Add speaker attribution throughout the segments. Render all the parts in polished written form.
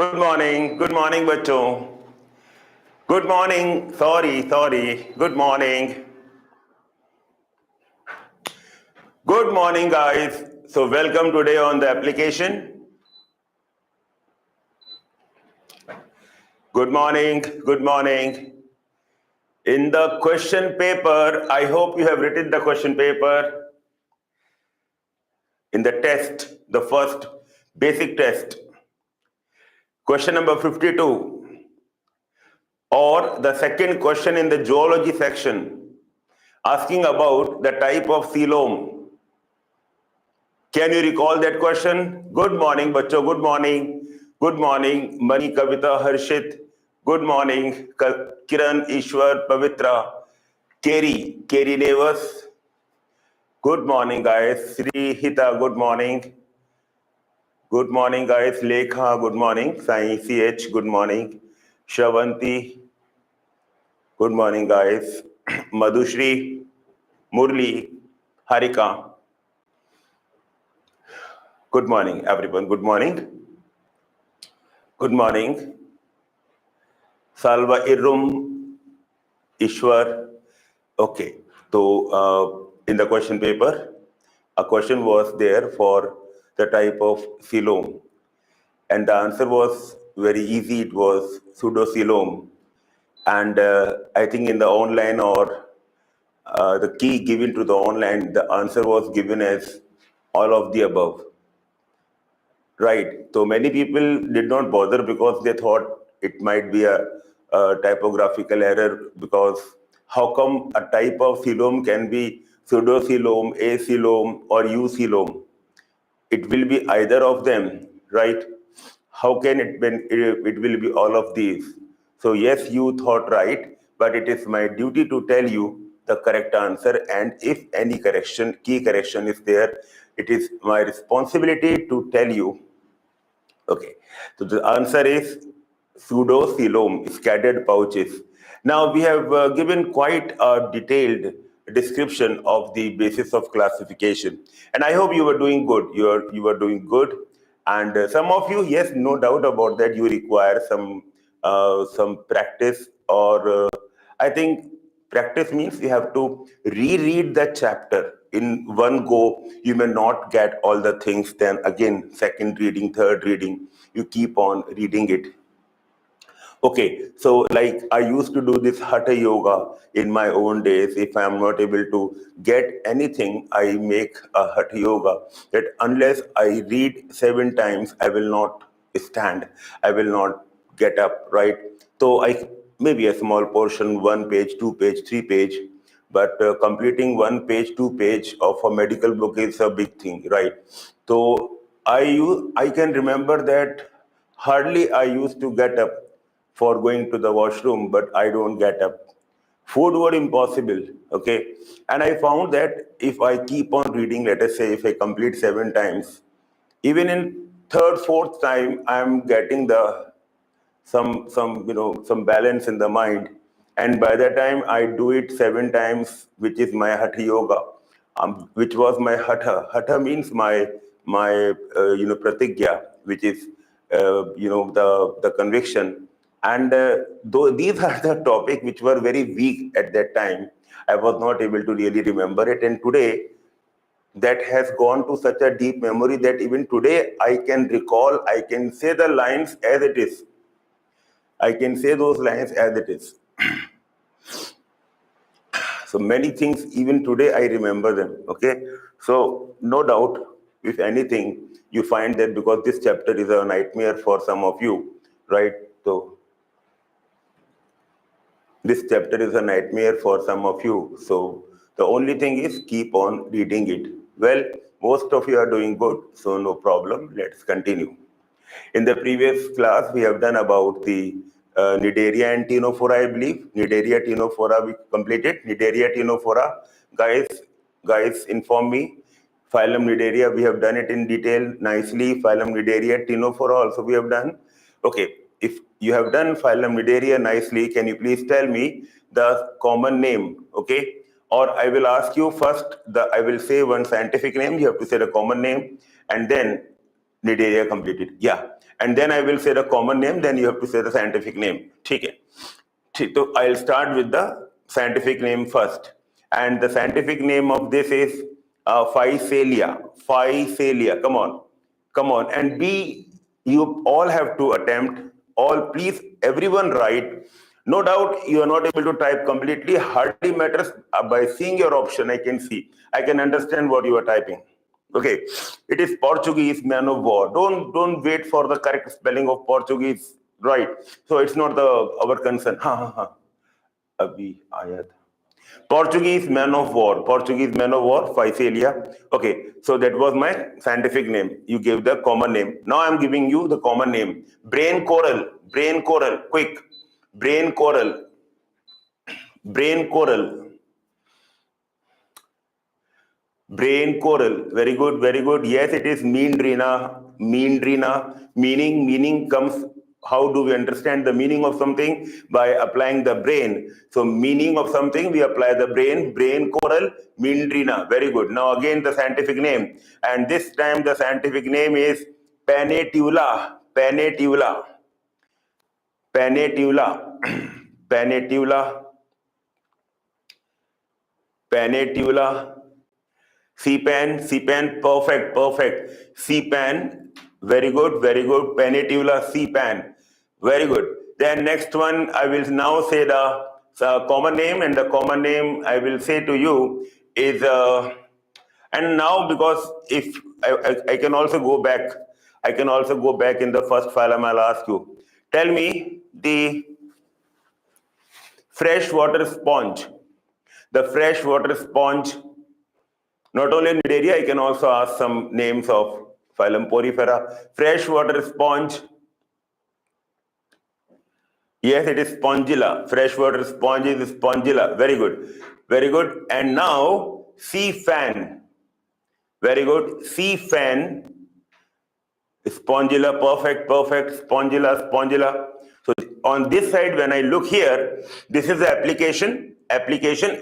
Speaker 1: Good morning, बच्चों. Good morning. Sorry. Good morning. Good morning, guys. So welcome today on the application. Good morning. Good morning. In the question paper, I hope you have written the question paper. In the test, the first basic test, question number 52, or the second question in the zoology section, asking about the type of coelom. Can you recall that question? Good morning, bachcho. Good morning. Good morning, Mani, Kavita, Harshit. Good morning, Kiran, Ishwar, Pavitra, Keri Nevas. Good morning, guys. Sri Hita, good morning. Good morning, guys. Lekha, good morning. Sai CH, good morning. Shravanti, good morning, guys. Madhushri, Murli, Harika. Good morning, everyone. Good morning. Good morning. Salva Irrum, Ishwar. Okay. So in the question paper, a question was there for the type of coelom. And the answer was very easy. It was pseudocoelom. And I think in the online or the key given to the online, the answer was given as all of the above. Right. So many people did not bother because they thought it might be a typographical error, because how come a type of coelom can be pseudocoelom, acoelom, or eucoelom? It will be either of them, right? How can it will be all of these? So yes, you thought right, but it is my duty to tell you the correct answer, and if any key correction is there, it is my responsibility to tell you. Okay, so the answer is pseudocoelom, scattered pouches. Now we have given quite a detailed description of the basis of classification, and I hope you were doing good. You were doing good, and some of you, yes, no doubt about that, you require some practice, or I think practice means you have to reread the chapter in one go. You may not get all the things, then again, second reading, third reading, you keep on reading it. Okay, so like I used to do this hatha yoga in my own days. If I am not able to get anything, I make a hatha yoga that unless I read 7 times, I will not stand. I will not get up, right? So I maybe a small portion, 1 page, 2 page, 3 page, but completing 1 page, 2 page of a medical book is a big thing, right? So I can remember that hardly I used to get up for going to the washroom, but I don't get up. Food were impossible, okay? And I found that if I keep on reading, let us say if I complete 7 times, even in third, fourth time, I'm getting some balance in the mind. And by the time I do it 7 times, which is my hatha yoga, which was my hatha. Hatha means my pratigya, which is the conviction. And though these are the topic which were very weak at that time, I was not able to really remember it. And today, that has gone to such a deep memory that even today I can recall, I can say the lines as it is. I can say those lines as it is. So many things, even today, I remember them, okay? So no doubt, if anything, you find that because this chapter is a nightmare for some of you, right? So this chapter is a nightmare for some of you. So the only thing is keep on reading it. Well, most of you are doing good, so no problem. Let's continue. In the previous class, we have done about the Cnidaria and Ctenophora, I believe. Cnidaria, Ctenophora, we completed. Cnidaria, Ctenophora. Guys, inform me. Phylum Cnidaria, we have done it in detail nicely. Phylum Cnidaria, Ctenophora also we have done. Okay, if you have done Phylum Cnidaria nicely, can you please tell me the common name, okay? Or I will ask you first, I will say one scientific name, you have to say the common name, and then Cnidaria completed. Yeah. And then I will say the common name, then you have to say the scientific name. Okay. So I'll start with the scientific name first. And the scientific name of this is Physalia. Physalia. Come on. Come on. And B, you all have to attempt. All, please, everyone write. No doubt you are not able to type completely. Hardly matters. By seeing your option, I can see. I can understand what you are typing. Okay, it is Portuguese man of war. Don't wait for the correct spelling of Portuguese, right? So it's not our concern. Ha ha ha. Abhi ayat. Portuguese man of war. Portuguese man of war. Physalia. Okay, so that was my scientific name. You gave the common name. Now I'm giving you the common name. Brain coral. Brain coral. Quick. Brain coral. Brain coral. Brain coral, very good, very good. Yes, it is meandrina, meandrina. Meaning comes, how do we understand the meaning of something? By applying the brain. So meaning of something, we apply the brain coral, meandrina. Very good. Now again the scientific name. And this time the scientific name is Panetula, Panetula, Panetula, Panetula, Panetula. CPAN, perfect. CPAN, very good. Panetula, CPAN, very good. Then next one, I will now say the common name, and the common name I will say to you is, and now because if I can also go back, in the first phylum. I'll ask you, tell me the freshwater sponge. The freshwater sponge. Not only Cnidaria, I can also ask some names of Phylum Porifera. Freshwater sponge. Yes, it is Spongilla. Freshwater sponge is Spongilla. Very good. And now, sea fan. Very good. Sea fan. Spongilla, perfect. Spongilla. So on this side, when I look here, this is the application,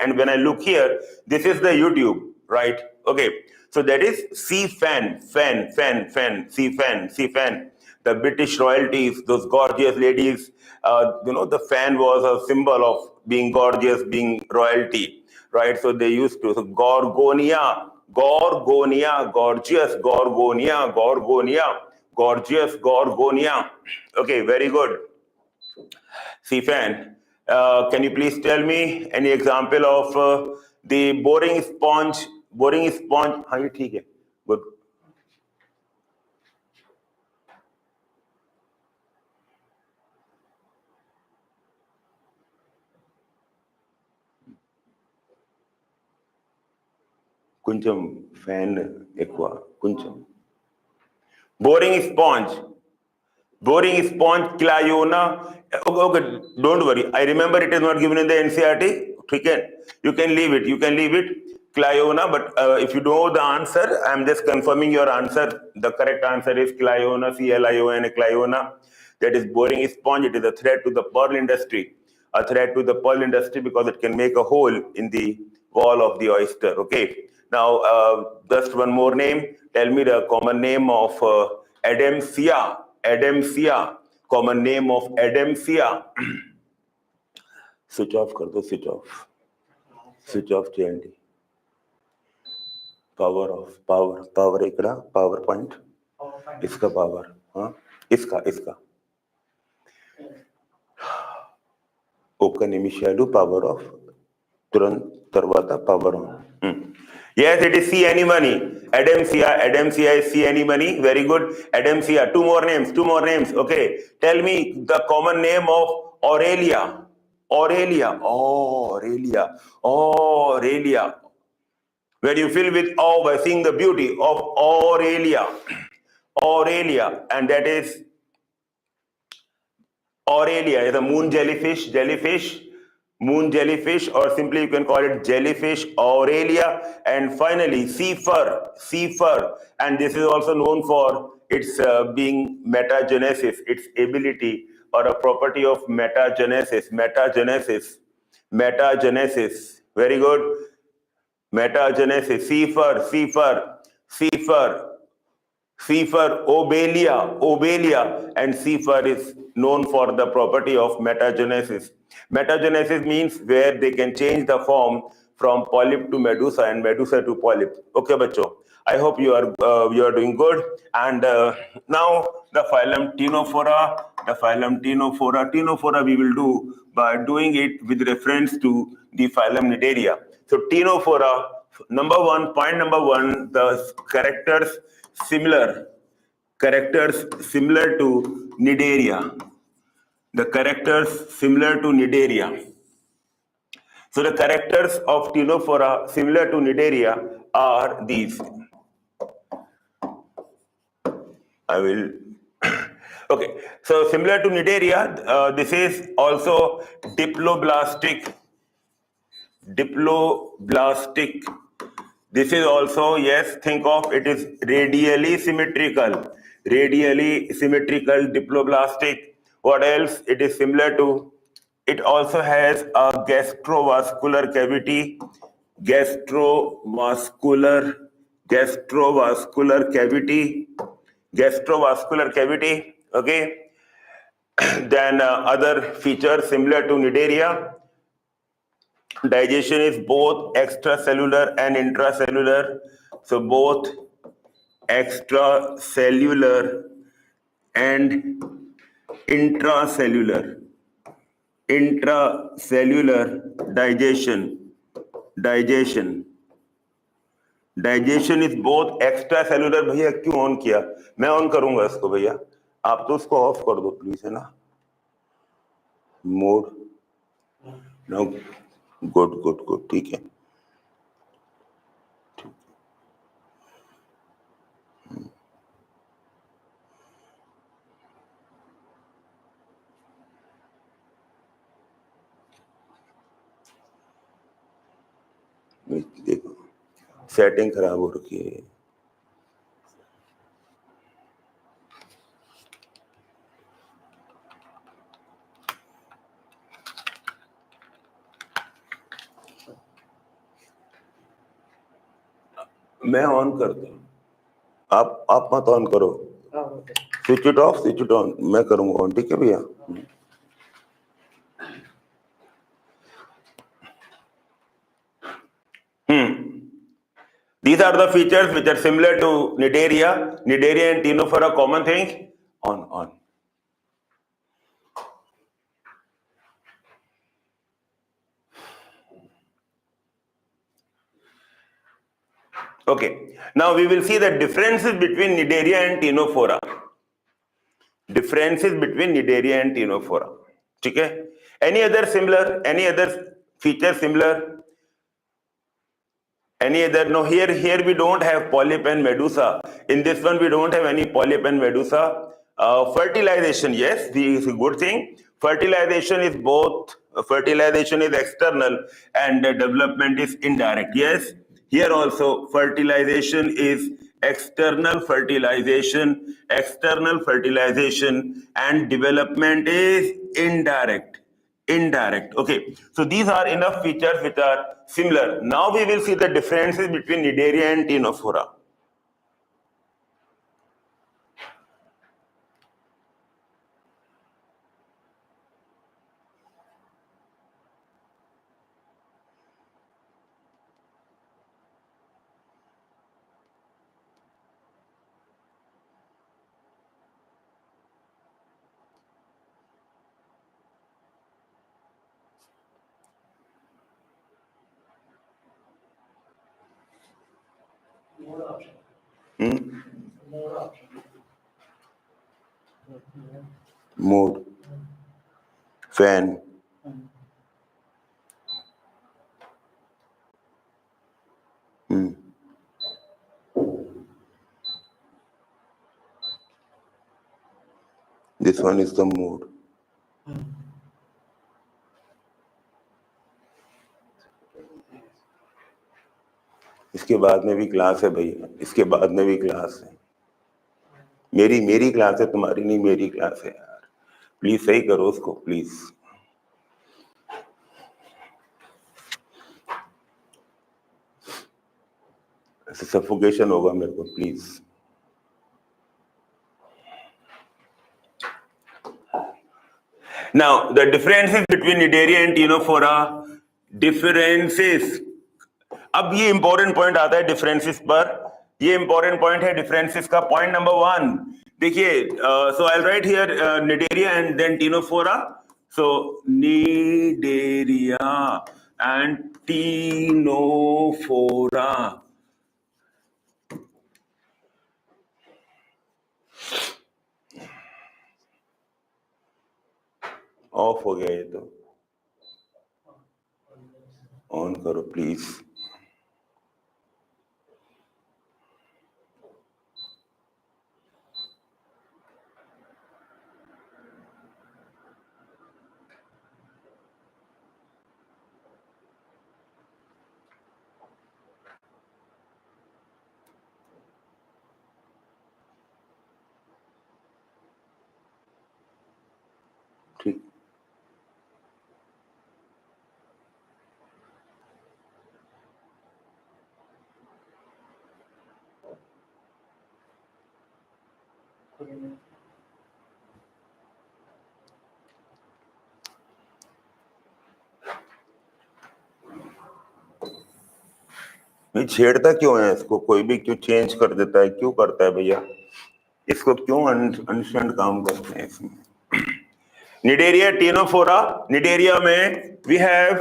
Speaker 1: and when I look here, this is the YouTube, right? Okay. So that is sea fan, sea fan. The British royalties, those gorgeous ladies, the fan was a symbol of being gorgeous, being royalty, right? So they used to, so Gorgonia, gorgeous, gorgeous, Gorgonia. Okay, very good. Sifan, can you please tell me any example of the boring sponge? हाँ ये ठीक है. Good. Kuncham fan aqua. Kuncham. Boring sponge, Cliona. Okay, don't worry. I remember it is not given in the NCERT. You can leave it. Cliona, but if you know the answer, I'm just confirming your answer. The correct answer is Cliona, Cliona, Cliona. That is boring sponge. It is a threat to the pearl industry. Because it can make a hole in the wall of the oyster. Okay. Now, just one more name. Tell me the common name of Adamsia. Common name of Adamsia. Switch off kar do, switch off JND. Power off, power एकड़ा, power point. इसका power, हाँ, इसका. Open initial power off. तुरंत तरवाता power on. Yes, it is sea anemone. Adamsia is sea anemone. Very good. Adamsia. Two more names. Okay. Tell me the common name of Aurelia. Where you fill with awe by seeing the beauty of Aurelia. And that is Aurelia is a moon jellyfish, or simply you can call it jellyfish, Aurelia. And finally, sea fur, and this is also known for its being metagenesis, its ability or a property of metagenesis. Very good. Metagenesis, sea fur. C for obelia, and C for is known for the property of metagenesis. Metagenesis means where they can change the form from polyp to medusa and medusa to polyp. Okay, bacho. I hope you are doing good. And now the phylum Ctenophora, Ctenophora we will do by doing it with reference to the phylum Cnidaria. So Ctenophora, point number one, the characters similar to Cnidaria. The characters similar to Cnidaria. So the characters of Ctenophora similar to Cnidaria are these. I will. Okay, so similar to Cnidaria, this is also diploblastic. This is also, yes, think of it is radially symmetrical diploblastic. What else it is similar to? It also has a gastrovascular cavity, gastrovascular cavity, okay. Then other features similar to Cnidaria. Digestion is both extracellular and intracellular. So both extracellular and intracellular digestion is both extracellular. भैया क्यों on किया? मैं on करूंगा इसको भैया, आप तो उसको ऑफ कर दो प्लीज, है ना? मोड नो, गुड, ठीक है. देखो सेटिंग खराब हो रखी है. मैं ऑन करता हूँ, आप मत ऑन करो. Switch it of, switch it on, मैं करूंगा ऑन, ठीक है भैया? These are the features which are similar to Cnidaria. Cnidaria and Ctenophora, common thing. On. Okay. Now we will see the differences between Cnidaria and Ctenophora. ठीक है? Any other similar? Any other feature similar? Any other? No, here we don't have polyp and medusa. In this one, we don't have any polyp and medusa. Fertilization, yes, this is a good thing. Fertilization is external and development is indirect. Yes, here also fertilization is external fertilization, and development is indirect. Okay, so these are enough features which are similar. Now we will see the differences between Cnidaria and Ctenophora. Mode, fan, this one is the mode. इसके बाद में भी class है भैया, इसके बाद में भी क्लास है. मेरी क्लास है, तुम्हारी नहीं, मेरी क्लास है यार. प्लीज सही करो उसको प्लीज. सफोकेशन होगा मेरे को, please. Now the differences between Cnidaria and Ctenophora, differences. अब ये इंपॉर्टेंट पॉइंट आता है डिफरेंसेस पर, ये इंपॉर्टेंट पॉइंट है डिफरेंसेस का। पॉइंट नंबर 1 देखिए, so I write here Cnidaria and then Ctenophora. So Cnidaria and Ctenophora. Off हो गया ये तो, ऑन करो प्लीज। ठीक, ये छेड़ता क्यों है इसको, कोई भी क्यों चेंज कर देता है, क्यों करता है भैया इसको, क्यों अनस्टैंड काम करते हैं इसमें। Cnidaria, Ctenophora. Cnidaria में we have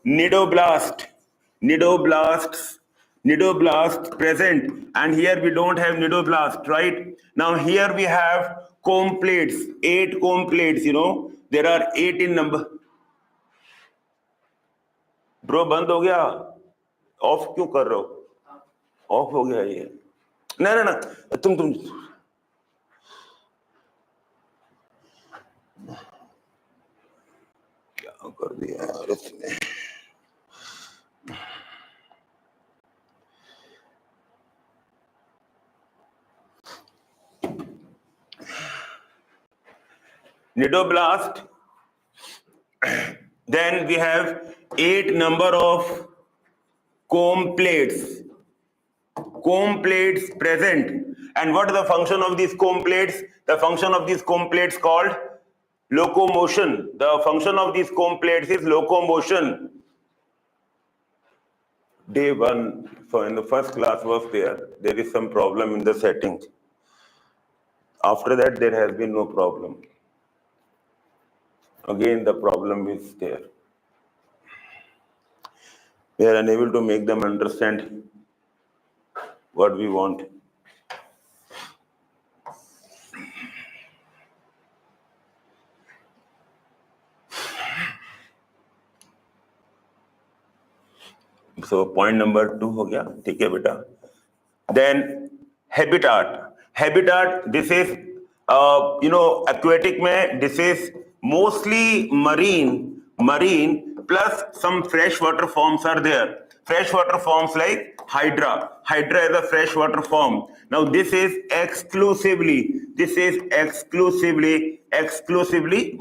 Speaker 1: nidoblast, nidoblast present, and here we don't have nidoblast, right? Now here we have comb plates, 8 comb plates, you know, there are 8 in number. Bro बंद हो गया, ऑफ क्यों कर रहे हो, of हो गया ये, ना ना ना तुम क्या कर दिया यार इसने। Nidoblast, then we have 8 number of comb plates present. And what is the function of these comb plates? The function of these comb plates called locomotion. The function of these comb plates is locomotion. Day 1, so in the first class was there is some problem in the settings. After that there has been no problem. Again the problem is there. We are unable to make them understand what we want. So point number 2 हो गया, ठीक है बेटा। Then habitat, this is aquatic में this is mostly marine plus some freshwater forms are there. Freshwater forms like hydra is a freshwater form. Now this is exclusively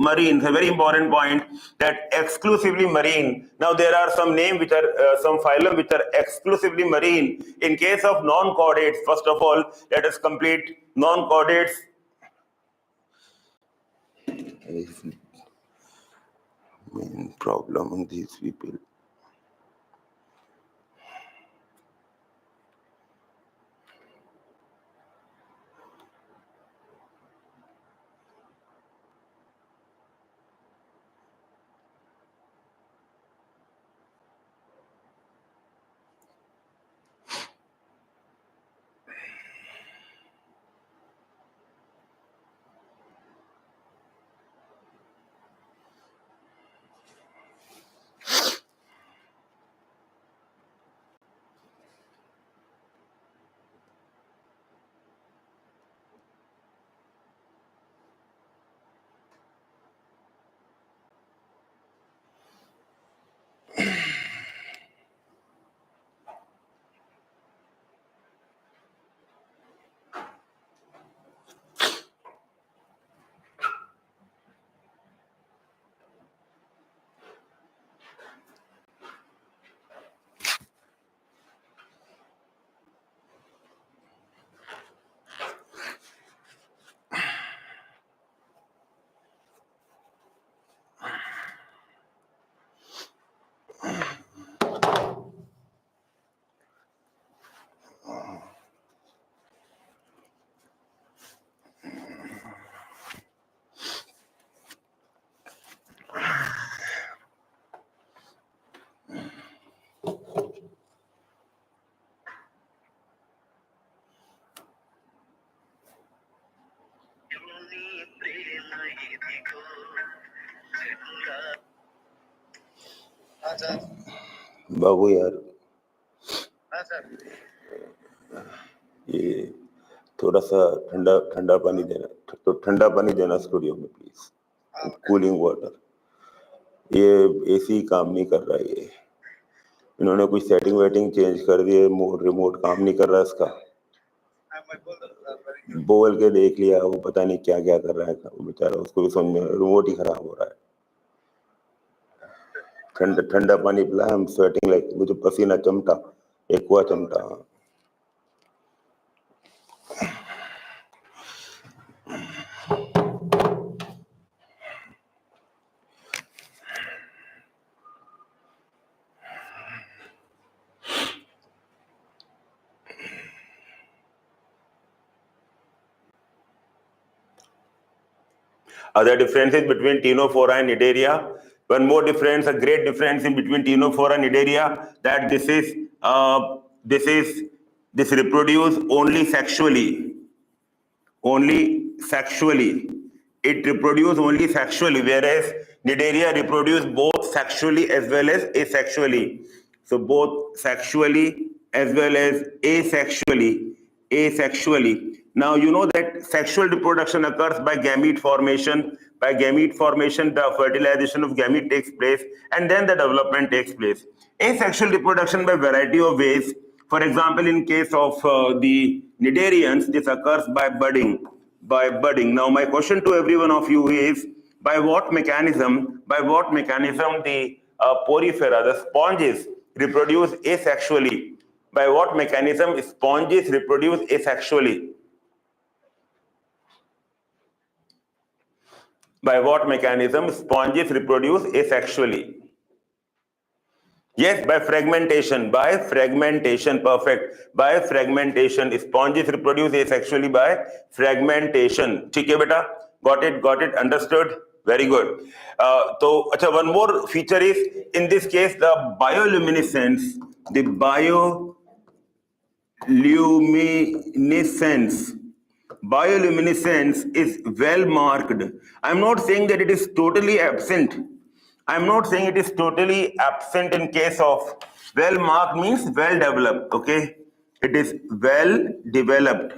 Speaker 1: marine. It's a very important point that exclusively marine. Now there are some names which are some phylum which are exclusively marine. In case of non-chordates, first of all, let us complete non-chordates. Main problem in these people. बाबू यार ये थोड़ा सा ठंडा ठंडा पानी देना, तो ठंडा पानी देना स्टूडियो में प्लीज, कूलिंग वाटर। ये एसी काम नहीं कर रहा है, ये इन्होंने कुछ सेटिंग वेटिंग चेंज कर दी है, रिमोट काम नहीं कर रहा इसका। बोल के देख लिया, वो पता नहीं क्या क्या कर रहा है वो बेचारा, उसको भी समझ में रिमोट ही खराब हो रहा है। ठंडा ठंडा पानी पिला, हम स्वेटिंग लाइक, मुझे पसीना चमटा, एक हुआ चमटा। Other differences between Ctenophora and Cnidaria. One more difference, a great difference in between Ctenophora and Cnidaria, that this reproduce only sexually. Only sexually. It reproduces only sexually, whereas Cnidaria reproduce both sexually as well as asexually. So both sexually as well as asexually. Now you know that sexual reproduction occurs by gamete formation. By gamete formation, the fertilization of gamete takes place, and then the development takes place. Asexual reproduction by variety of ways. For example, in case of the Cnidarians, this occurs by budding. Now, my question to every one of you is, by what mechanism the porifera, the sponges, reproduce asexually? By what mechanism sponges reproduce asexually? By what mechanism sponges reproduce asexually? Yes, by fragmentation. By fragmentation, perfect. By fragmentation, sponges reproduce asexually by fragmentation. ठीक है बेटा? Got it, understood? Very good. So, अच्छा, one more feature is, in this case, the bioluminescence is well marked. I'm not saying that it is totally absent. I'm not saying it is totally absent in case of well marked means well developed, okay? It is well developed.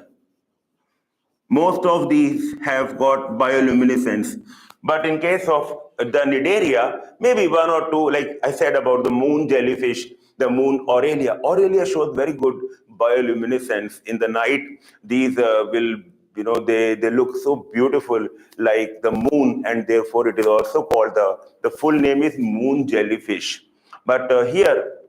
Speaker 1: Most of these have got bioluminescence. But in case of the Cnidaria, maybe one or two, like I said about the moon jellyfish, the moon Aurelia. Aurelia shows very good bioluminescence in the night. These they look so beautiful like the moon, and therefore it is also called, the full name is moon jellyfish. But here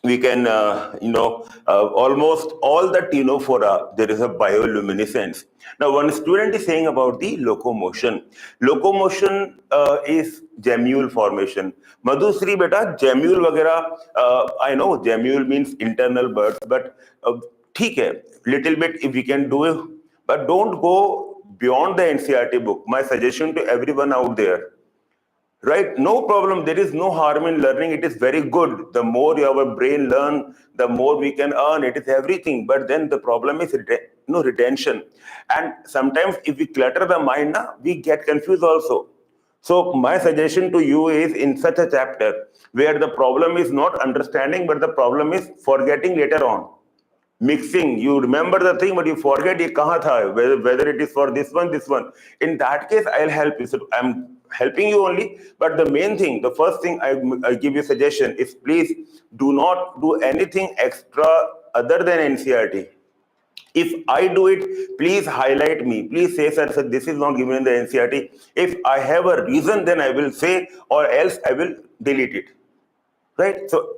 Speaker 1: we can, almost all the Ctenophora, there is a bioluminescence. Now, one student is saying about the locomotion. Locomotion is gemule formation. Madhusri beta, gemule वगैरह, I know gemule means internal birds, but ठीक है, little bit if we can do it, but don't go beyond the NCERT book. My suggestion to everyone out there, right? No problem. There is no harm in learning. It is very good. The more our brain learn, the more we can earn. It is everything. But then the problem is retention. And sometimes if we clutter the mind, we get confused also. So my suggestion to you is, in such a chapter where the problem is not understanding, but the problem is forgetting later on. Mixing, you remember the thing, but you forget it kahan tha, whether it is for this one. In that case, I'll help you. So I'm helping you only, but the main thing, the first thing I give you suggestion is, please do not do anything extra other than NCERT. If I do it, please highlight me. Please say, sir, this is not given in the NCERT. If I have a reason, then I will say, or else I will delete it. Right? So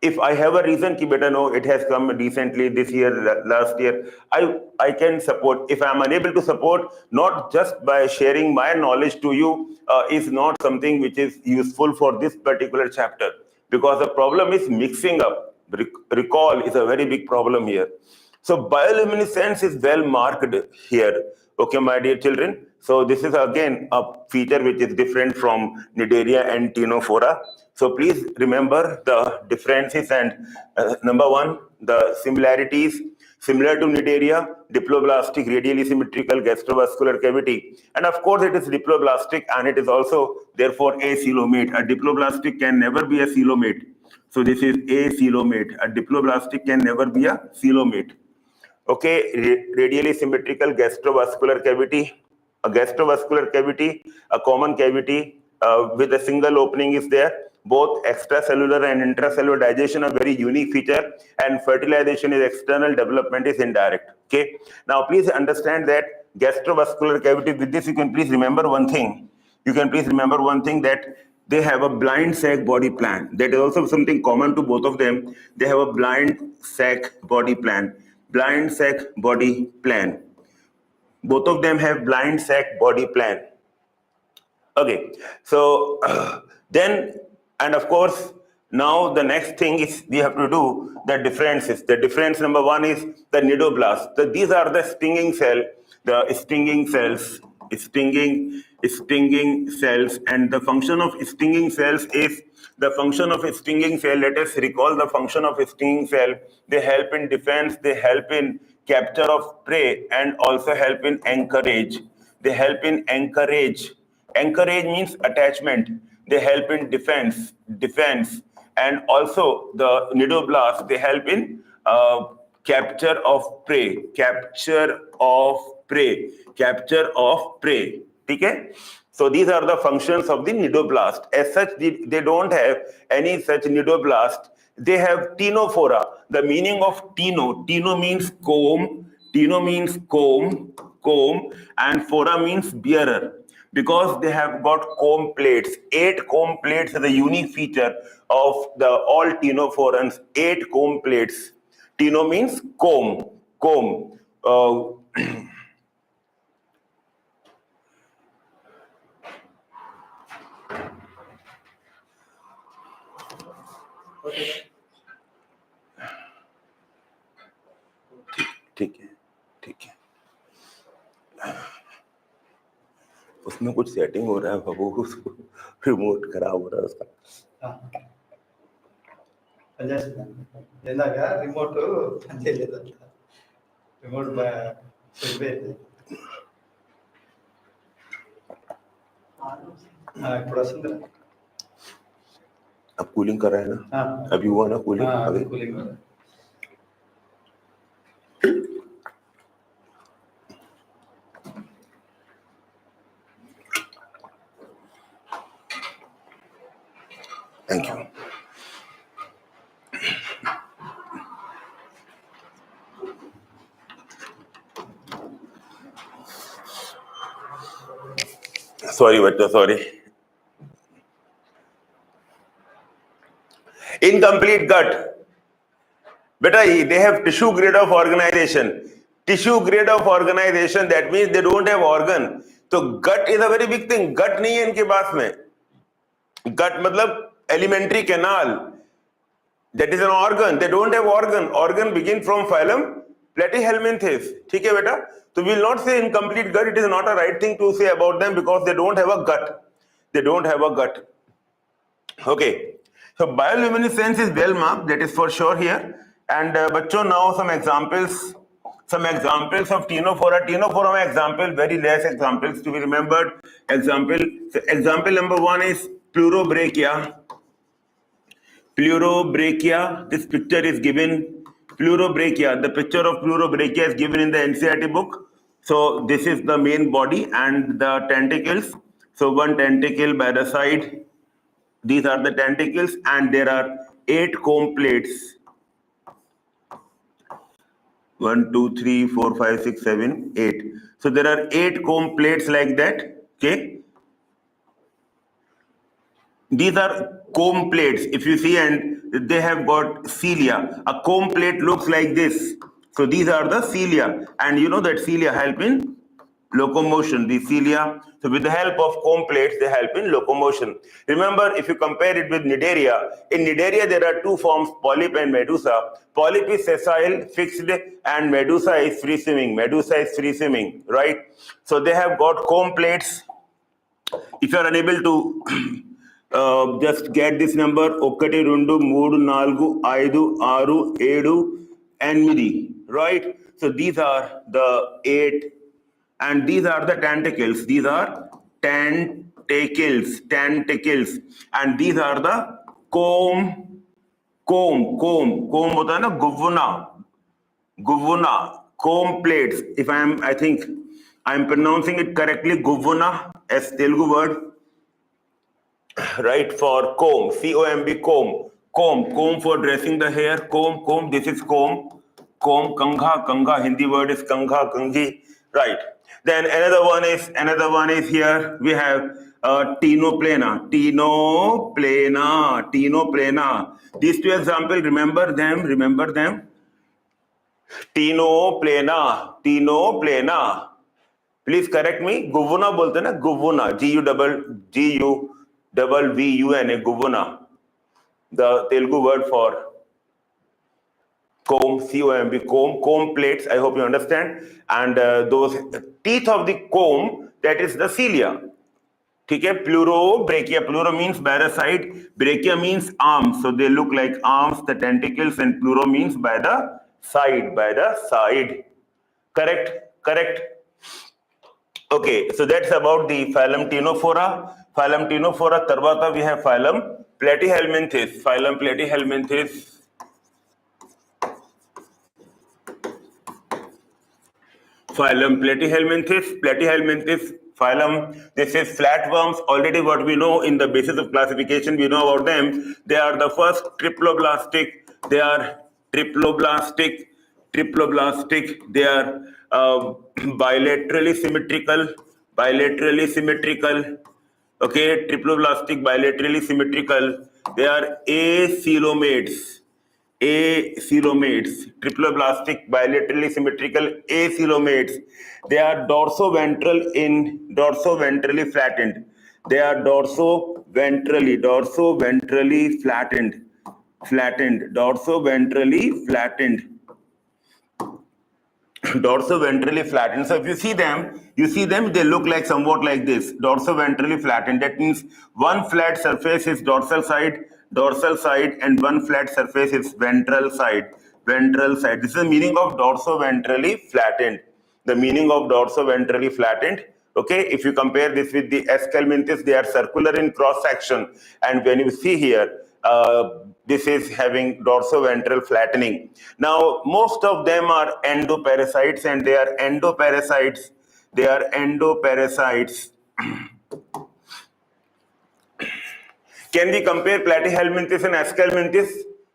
Speaker 1: if I have a reason, ki beta, no, it has come recently, this year, last year, I can support. If I'm unable to support, not just by sharing my knowledge to you, is not something which is useful for this particular chapter, because the problem is mixing up. Recall is a very big problem here. So bioluminescence is well marked here. Okay, my dear children. So this is again a feature which is different from Cnidaria and Ctenophora. So please remember the differences and number one, the similarities. similar to Cnidaria, diploblastic, radially symmetrical gastrovascular cavity. And of course, it is diploblastic and it is also therefore acoelomate. A diploblastic can never be a coelomate. So this is acoelomate. A diploblastic can never be a coelomate. Okay, radially symmetrical gastrovascular cavity. A gastrovascular cavity, a common cavity with a single opening is there. Both extracellular and intracellular digestion are very unique feature, and fertilization is external, development is indirect. Okay. Now please understand that gastrovascular cavity, with this you can please remember one thing. You can please remember one thing, that they have a blind sac body plan. That is also something common to both of them. They have a blind sac body plan. Blind sac body plan. Both of them have blind sac body plan. Okay, so then, and of course, now the next thing is we have to do the differences. The difference number one is the nidoblast. So these are the stinging cell, the stinging cells, stinging cells, and the function of stinging cells is the function of a stinging cell. Let us recall the function of a stinging cell. They help in defense, they help in capture of prey, and also help in anchorage. They help in anchorage. Anchorage means attachment. They help in defense, and also the nidoblast, they help in capture of prey. Okay? So these are the functions of the nidoblast. As such, they don't have any such nidoblast. They have ctenophora. The meaning of teno means comb, and phora means bearer. Because they have got comb plates. 8 comb plates is a unique feature of the all ctenophorans. 8 comb plates. Cteno means comb. ठीक है उसमें कुछ setting हो रहा है बाबू, उसको remote खराब हो रहा है उसका.
Speaker 2: रिमोट
Speaker 1: अब कूलिंग कर रहा है ना. अभी हुआ ना cooling. Thank you. Sorry, bachcha, sorry. Incomplete gut. Beta, they have tissue grade of organization. Tissue grade of organization, that means they don't have organ. So gut is a very big thing. Gut नहीं है इनके पास में. Gut मतलब elementary canal. That is an organ. They don't have organ. Organ begin from phylum Platyhelminthes. ठीक है बेटा? So we will not say incomplete gut. It is not a right thing to say about them because they don't have a gut. They don't have a gut. Okay. So bioluminescence is well marked. That is for sure here. And bachcho, now some examples. Some examples of Ctenophora. Ctenophora में example, very less examples to be remembered. Example number one is Pleurobrachia. Pleurobrachia. This picture is given. Pleurobrachia. The picture of Pleurobrachia is given in the NCERT book. So this is the main body and the tentacles. So one tentacle by the side. These are the tentacles, and there are 8 comb plates. 1, 2, 3, 4, 5, 6, 7, 8. So there are 8 comb plates like that. Okay. These are comb plates, if you see, and they have got cilia. A comb plate looks like this. So these are the cilia, and you know that cilia help in locomotion. The cilia, so with the help of comb plates, they help in locomotion. Remember, if you compare it with Cnidaria, in Cnidaria there are 2 forms, polyp and medusa. Polyp is sessile, fixed, and medusa is free swimming. Right? So they have got comb plates. If you are unable to just get this number, 1, 2, 3, 4, 5, 6, 7, 8, 8. right? So these are the 8, and these are the tentacles. These are tentacles, and these are the comb होता है ना, guvuna, comb plates. I think I'm pronouncing it correctly, guvuna as Telugu word, right, for comb, C-O-M-B, comb for dressing the hair, comb, this is comb, kangha, Hindi word is kangha, kanghi, right. Then another one is here, we have Ctenoplana. These two examples, remember them, Ctenoplana. Please correct me. Guvuna बोलते ना, guvuna, G-U-V-V-U-N-A, guvuna. The Telugu word for comb, C-O-M-B, comb plates. I hope you understand. And those teeth of the comb, that is the cilia. Okay, pleurobrachia. Pleuro means by the side, brachia means arms. So they look like arms, the tentacles, and pleuro means by the side, Correct. Okay, so that's about the phylum Ctenophora. Tarvata we have phylum Platyhelminthes. Phylum. This is flatworms. Already what we know in the basis of classification, we know about them. They are the first triploblastic. They are bilaterally symmetrical. Okay, triploblastic, bilaterally symmetrical. They are acoelomates. Triploblastic, bilaterally symmetrical acoelomates. They are dorsoventrally flattened. They are dorsoventrally flattened. Dorsoventrally flattened. So if you see them, they look like somewhat like this, dorsoventrally flattened. That means one flat surface is dorsal side, and one flat surface is ventral side. This is the meaning of dorsoventrally flattened. Okay, if you compare this with the Escalminthis, they are circular in cross section, and when you see here, this is having dorsoventral flattening. Now, most of them are endoparasites, and they are endoparasites. Can we compare Platyhelminthes and Escalminthis?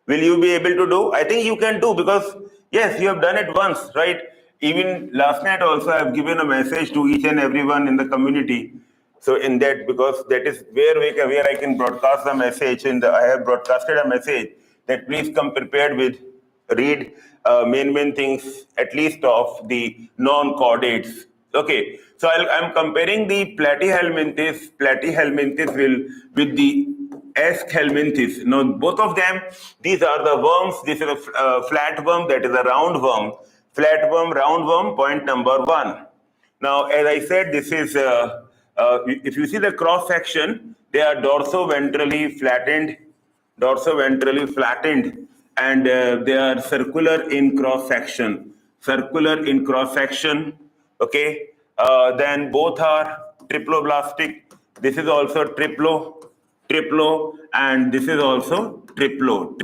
Speaker 1: Will you be able to do? I think you can do, because yes, you have done it once, right? Even last night also I have given a message to each and everyone in the community. So in that, because that is where I can broadcast the message, and I have broadcasted a message that please come prepared with read main things, at least of the non-chordates. Okay, so I'm comparing the Platyhelminthes with the Escalminthis. Now, both of them, these are the worms. This is a flat worm, that is a round worm. Round worm, point number 1. Now, as I said, this is, if you see the cross section, they are dorsoventrally flattened, and they are circular in cross section. Okay. Then both are triploblastic. This is also triplo, and this is also triplo,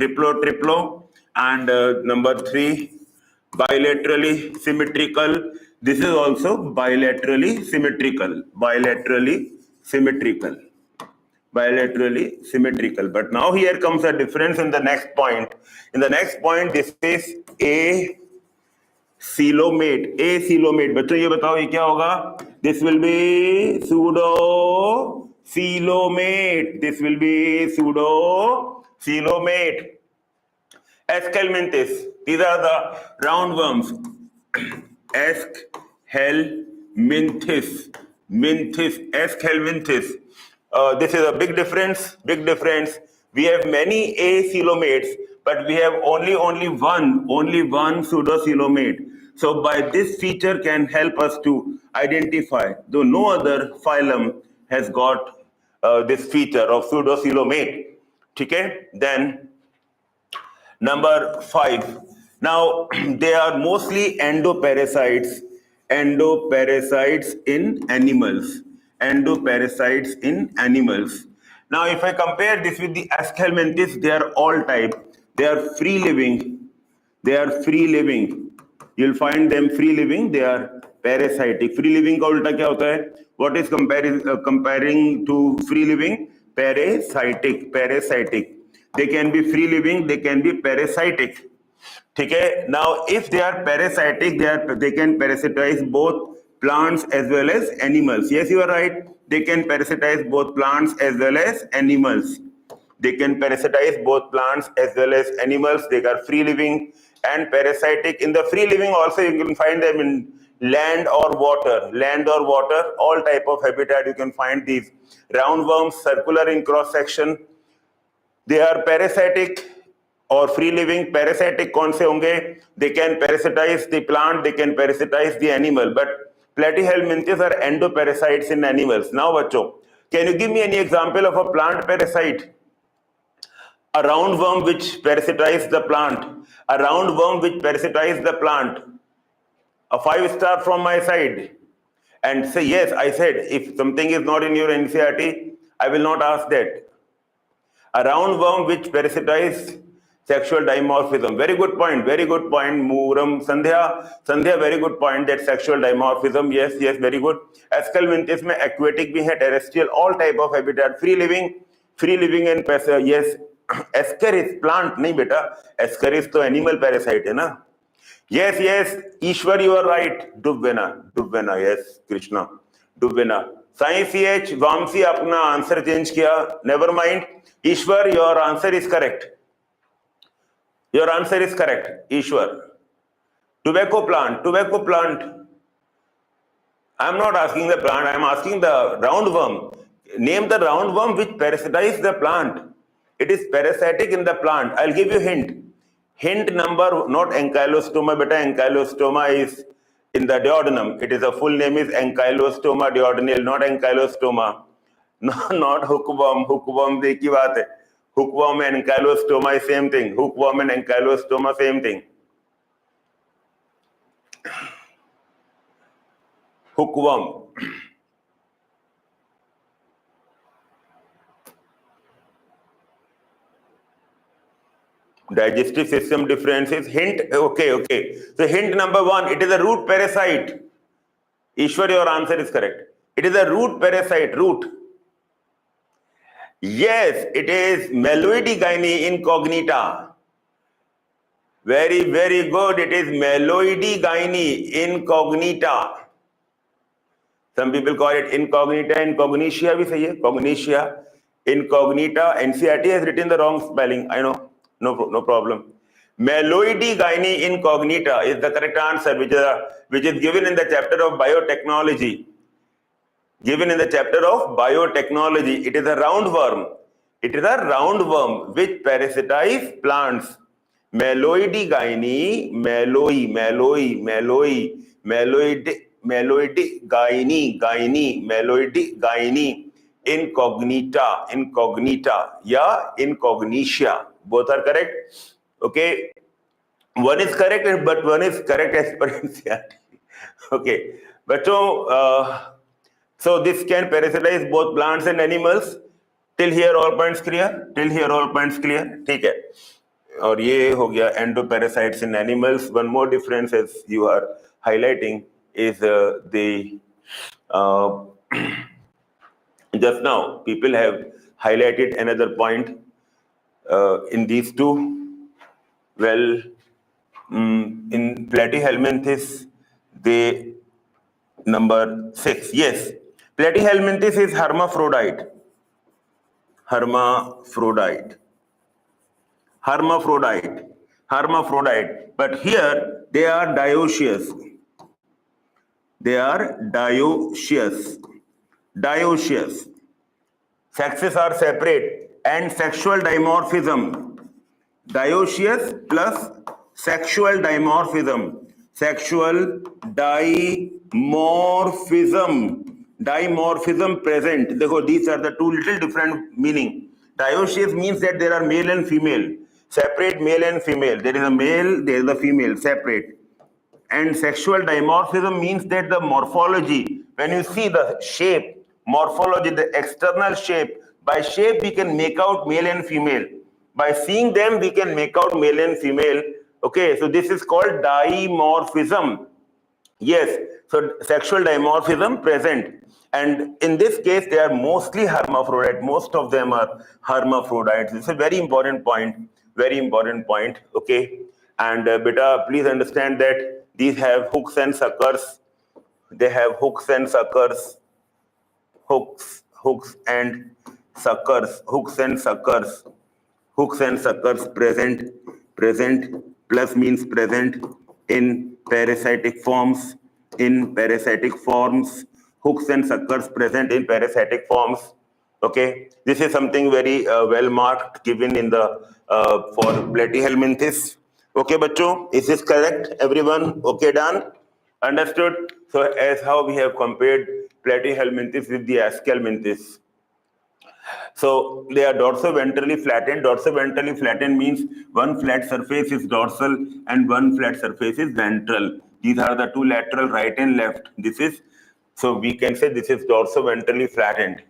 Speaker 1: and number 3, bilaterally symmetrical. This is also bilaterally symmetrical. But now here comes a difference in the next point. This is acoelomate. बच्चों ये बताओ ये क्या होगा? This will be pseudocoelomate. Escalminthis. These are the roundworms. Escalminthis. This is a big difference. We have many acoelomates, but we have only one pseudocoelomate. So by this feature can help us to identify, though no other phylum has got this feature of pseudocoelomate. Okay? Then number 5. Now, they are mostly endoparasites in animals. Endoparasites in animals. Now, if I compare this with the Aschelminthes, they are all type. They are free living. They are free living. You'll find them free living. They are parasitic. Free living का उल्टा क्या होता है? What is comparing to free living? Parasitic. Parasitic. They can be free living. They can be parasitic. ठीक है. Now, if they are parasitic, they can parasitize both plants as well as animals. Yes, you are right. They can parasitize both plants as well as animals. They can parasitize both plants as well as animals. They are free living and parasitic. In the free living also you can find them in land or water. Land or water, all type of habitat you can find these. Roundworms, circular in cross section. They are parasitic or free living. Parasitic कौन से होंगे? They can parasitize the plant, they can parasitize the animal. But platyhelminthes are endoparasites in animals. Now बच्चों, can you give me any example of a plant parasite? A roundworm which parasitizes the plant. A roundworm which parasitizes the plant. A 5-star from my side. And say, yes, I said, if something is not in your NCERT, I will not ask that. A roundworm which parasitizes sexual dimorphism. Very good point, Mooram. Sandhya, very good point, that sexual dimorphism. Yes, very good. Aschelminthes में aquatic भी है, terrestrial, all type of habitat, free living and passive. Yes, Ascaris plant नहीं बेटा, Ascaris तो animal parasite है ना. Yes, Ishwar, you are right. Dubvena, yes, Krishna, Dubvena. Science CH, Vamsi अपना answer change किया. Never mind. Ishwar, your answer is correct. Your answer is correct, Ishwar. Tobacco plant. I am not asking the plant, I am asking the roundworm. Name the roundworm which parasitizes the plant. It is parasitic in the plant. I'll give you hint. Hint number, not ankylostoma, beta. Ankylostoma is in the duodenum. It is a full name is ankylostoma duodenale, not ankylostoma. No, not hookworm. Hookworm de की बात है. Hookworm and ankylostoma is same thing. Hookworm and ankylostoma same thing. Hookworm. Digestive system differences. Hint, okay. So hint number 1, it is a root parasite. Ishwar, your answer is correct. It is a root parasite, root. Yes, it is Meloidigyne incognita. Very good. It is Meloidigyne incognita. Some people call it incognita, incognitia भी सही है. Cognitia, incognita. NCERT has written the wrong spelling. I know. No problem. Meloidigyne incognita is the correct answer, which is given in the chapter of biotechnology. Given in the chapter of biotechnology, it is a roundworm. It is a roundworm which parasitizes plants. Meloidigyne, Meloidigyne incognita, yeah, incognitia. Both are correct. Okay. One is correct, but one is correct as per NCERT. Okay. But so this can parasitize both plants and animals. Till here all points clear? ठीक है. और ये हो गया endoparasites in animals. One more difference as you are highlighting is just now people have highlighted another point in these two. Well, in Platyhelminthes, they number 6. Yes, Platyhelminthes is hermaphrodite. But here they are dioecious. Sexes are separate and sexual dimorphism. Dioecious plus sexual dimorphism. Dimorphism present. These are the two little different meaning. Dioecious means that there are male and female. Separate male and female. There is a male, there is a female, separate. And sexual dimorphism means that the morphology, when you see the shape, morphology, the external shape, by shape we can make out male and female. By seeing them, we can make out male and female. Okay, so this is called dimorphism. Yes, so sexual dimorphism present. And in this case, they are mostly hermaphrodite. Most of them are hermaphrodites. It's a very important point. Very important point. Okay. And beta, please understand that these have hooks and suckers. They have hooks and suckers. Hooks and suckers. Hooks and suckers present. Plus means present in parasitic forms. Hooks and suckers present in parasitic forms. Okay, this is something very well marked given in the for Platyhelminthes. Okay, bacho, is this correct? Everyone, okay, done? Understood? So as how we have compared Platyhelminthes with the Aschelminthes. So they are dorsoventrally flattened. Dorsoventrally flattened means one flat surface is dorsal and one flat surface is ventral. These are the two lateral, right and left. This is, so we can say this is dorsoventrally flattened.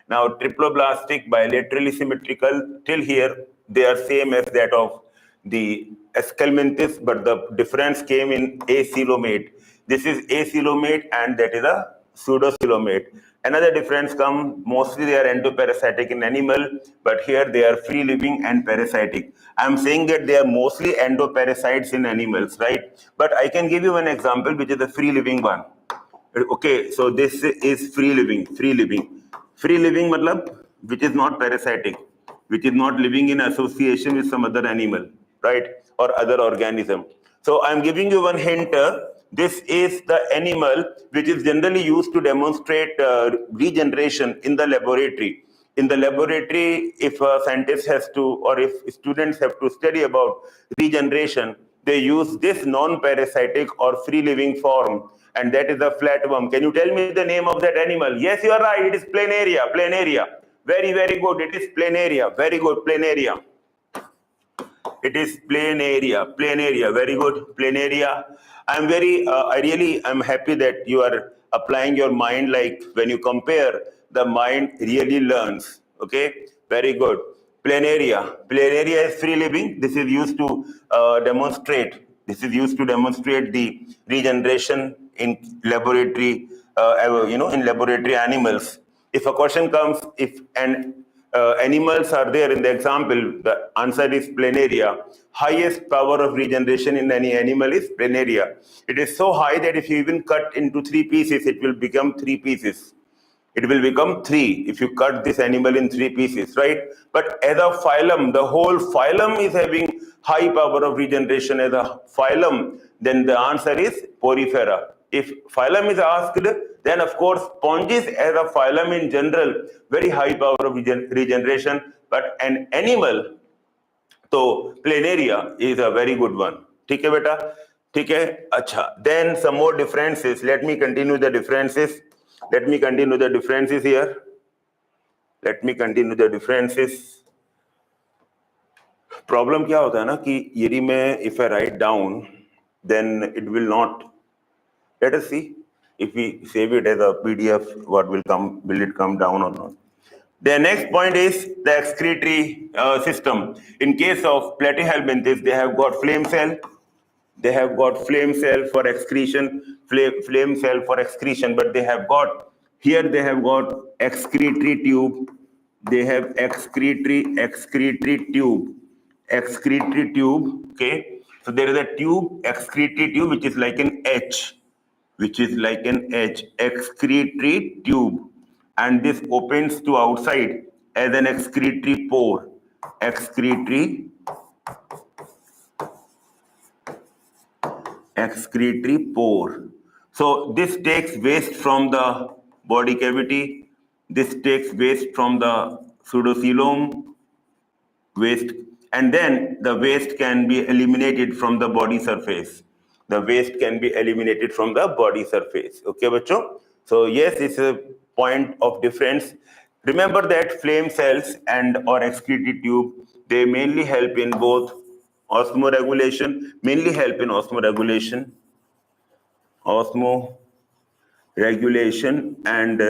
Speaker 1: Now triploblastic, bilaterally symmetrical, till here they are same as that of the Aschelminthes, but the difference came in acoelomate. This is acoelomate and that is a pseudocoelomate. Another difference comes, mostly they are endoparasitic in animal, but here they are free living and parasitic. I'm saying that they are mostly endoparasites in animals, right? But I can give you one example, which is a free living one. Okay, so this is free living. Free living matlab, which is not parasitic, which is not living in association with some other animal, right? Or other organism. So I'm giving you one hint. This is the animal which is generally used to demonstrate regeneration in the laboratory. In the laboratory, if a scientist has to, or if students have to study about regeneration, they use this non-parasitic or free-living form, and that is the flatworm. Can you tell me the name of that animal? Yes, you are right. It is planaria. Very, very good. It is planaria. Very good, planaria. It is planaria. Very good, planaria. I'm happy that you are applying your mind. Like when you compare, the mind really learns. Okay, very good. Planaria is free living. This is used to demonstrate. The regeneration in laboratory. In laboratory animals. If a question comes, if animals are there in the example, the answer is planaria. Highest power of regeneration in any animal is planaria. It is so high that if you even cut into 3 pieces, it will become 3 pieces. It will become 3 if you cut this animal in 3 pieces, right? But as a phylum, the whole phylum is having high power of regeneration as a phylum, then the answer is Porifera. If phylum is asked, then of course sponges as a phylum in general, very high power of regeneration, but an animal, so planaria is a very good one. ठीक है बेटा? ठीक है? अच्छा. Then some more differences. Let me continue the differences here. Problem क्या होता है ना कि यदि मैं if I write down, then it will not. Let us see if we save it as a PDF, what will come? Will it come down or not? The next point is the excretory system. In case of Platyhelminthes, they have got flame cell. They have got flame cell for excretion, flame cell for excretion, but they have got excretory tube. They have excretory tube. Okay, so there is a tube, excretory tube, which is like an H, excretory tube, and this opens to outside as an excretory pore. Excretory pore. So this takes waste from the body cavity. This takes waste from the pseudocoelom waste, and then the waste can be eliminated from the body surface. Okay, bacho? So yes, it's a point of difference. Remember that flame cells and or excretory tube, they mainly help in both osmoregulation, osmoregulation and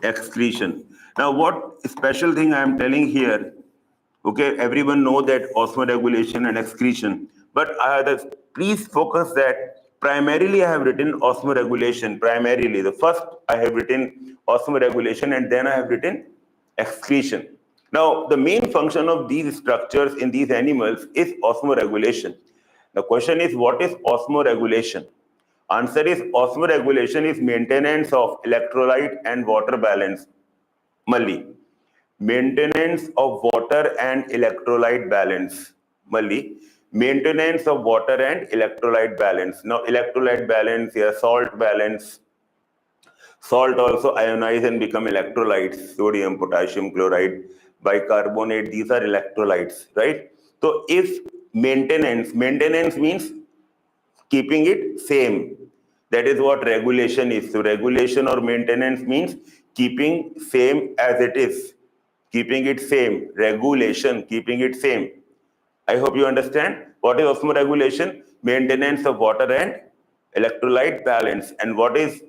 Speaker 1: excretion. Now, what special thing I am telling here, okay, everyone know that osmoregulation and excretion, but please focus that primarily I have written osmoregulation, primarily. The first I have written osmoregulation and then I have written excretion. Now, the main function of these structures in these animals is osmoregulation. The question is, what is osmoregulation? Answer is, osmoregulation is maintenance of electrolyte and water balance. Malli. Maintenance of water and electrolyte balance. Malli. Maintenance of water and electrolyte balance. Now, electrolyte balance, yeah, salt balance. Salt also ionize and become electrolytes, sodium, potassium chloride, bicarbonate, these are electrolytes, right? So if maintenance means keeping it same. That is what regulation is. So regulation or maintenance means keeping same as it is. Keeping it same. Regulation, keeping it same. I hope you understand. What is osmoregulation? Maintenance of water and electrolyte balance. And what is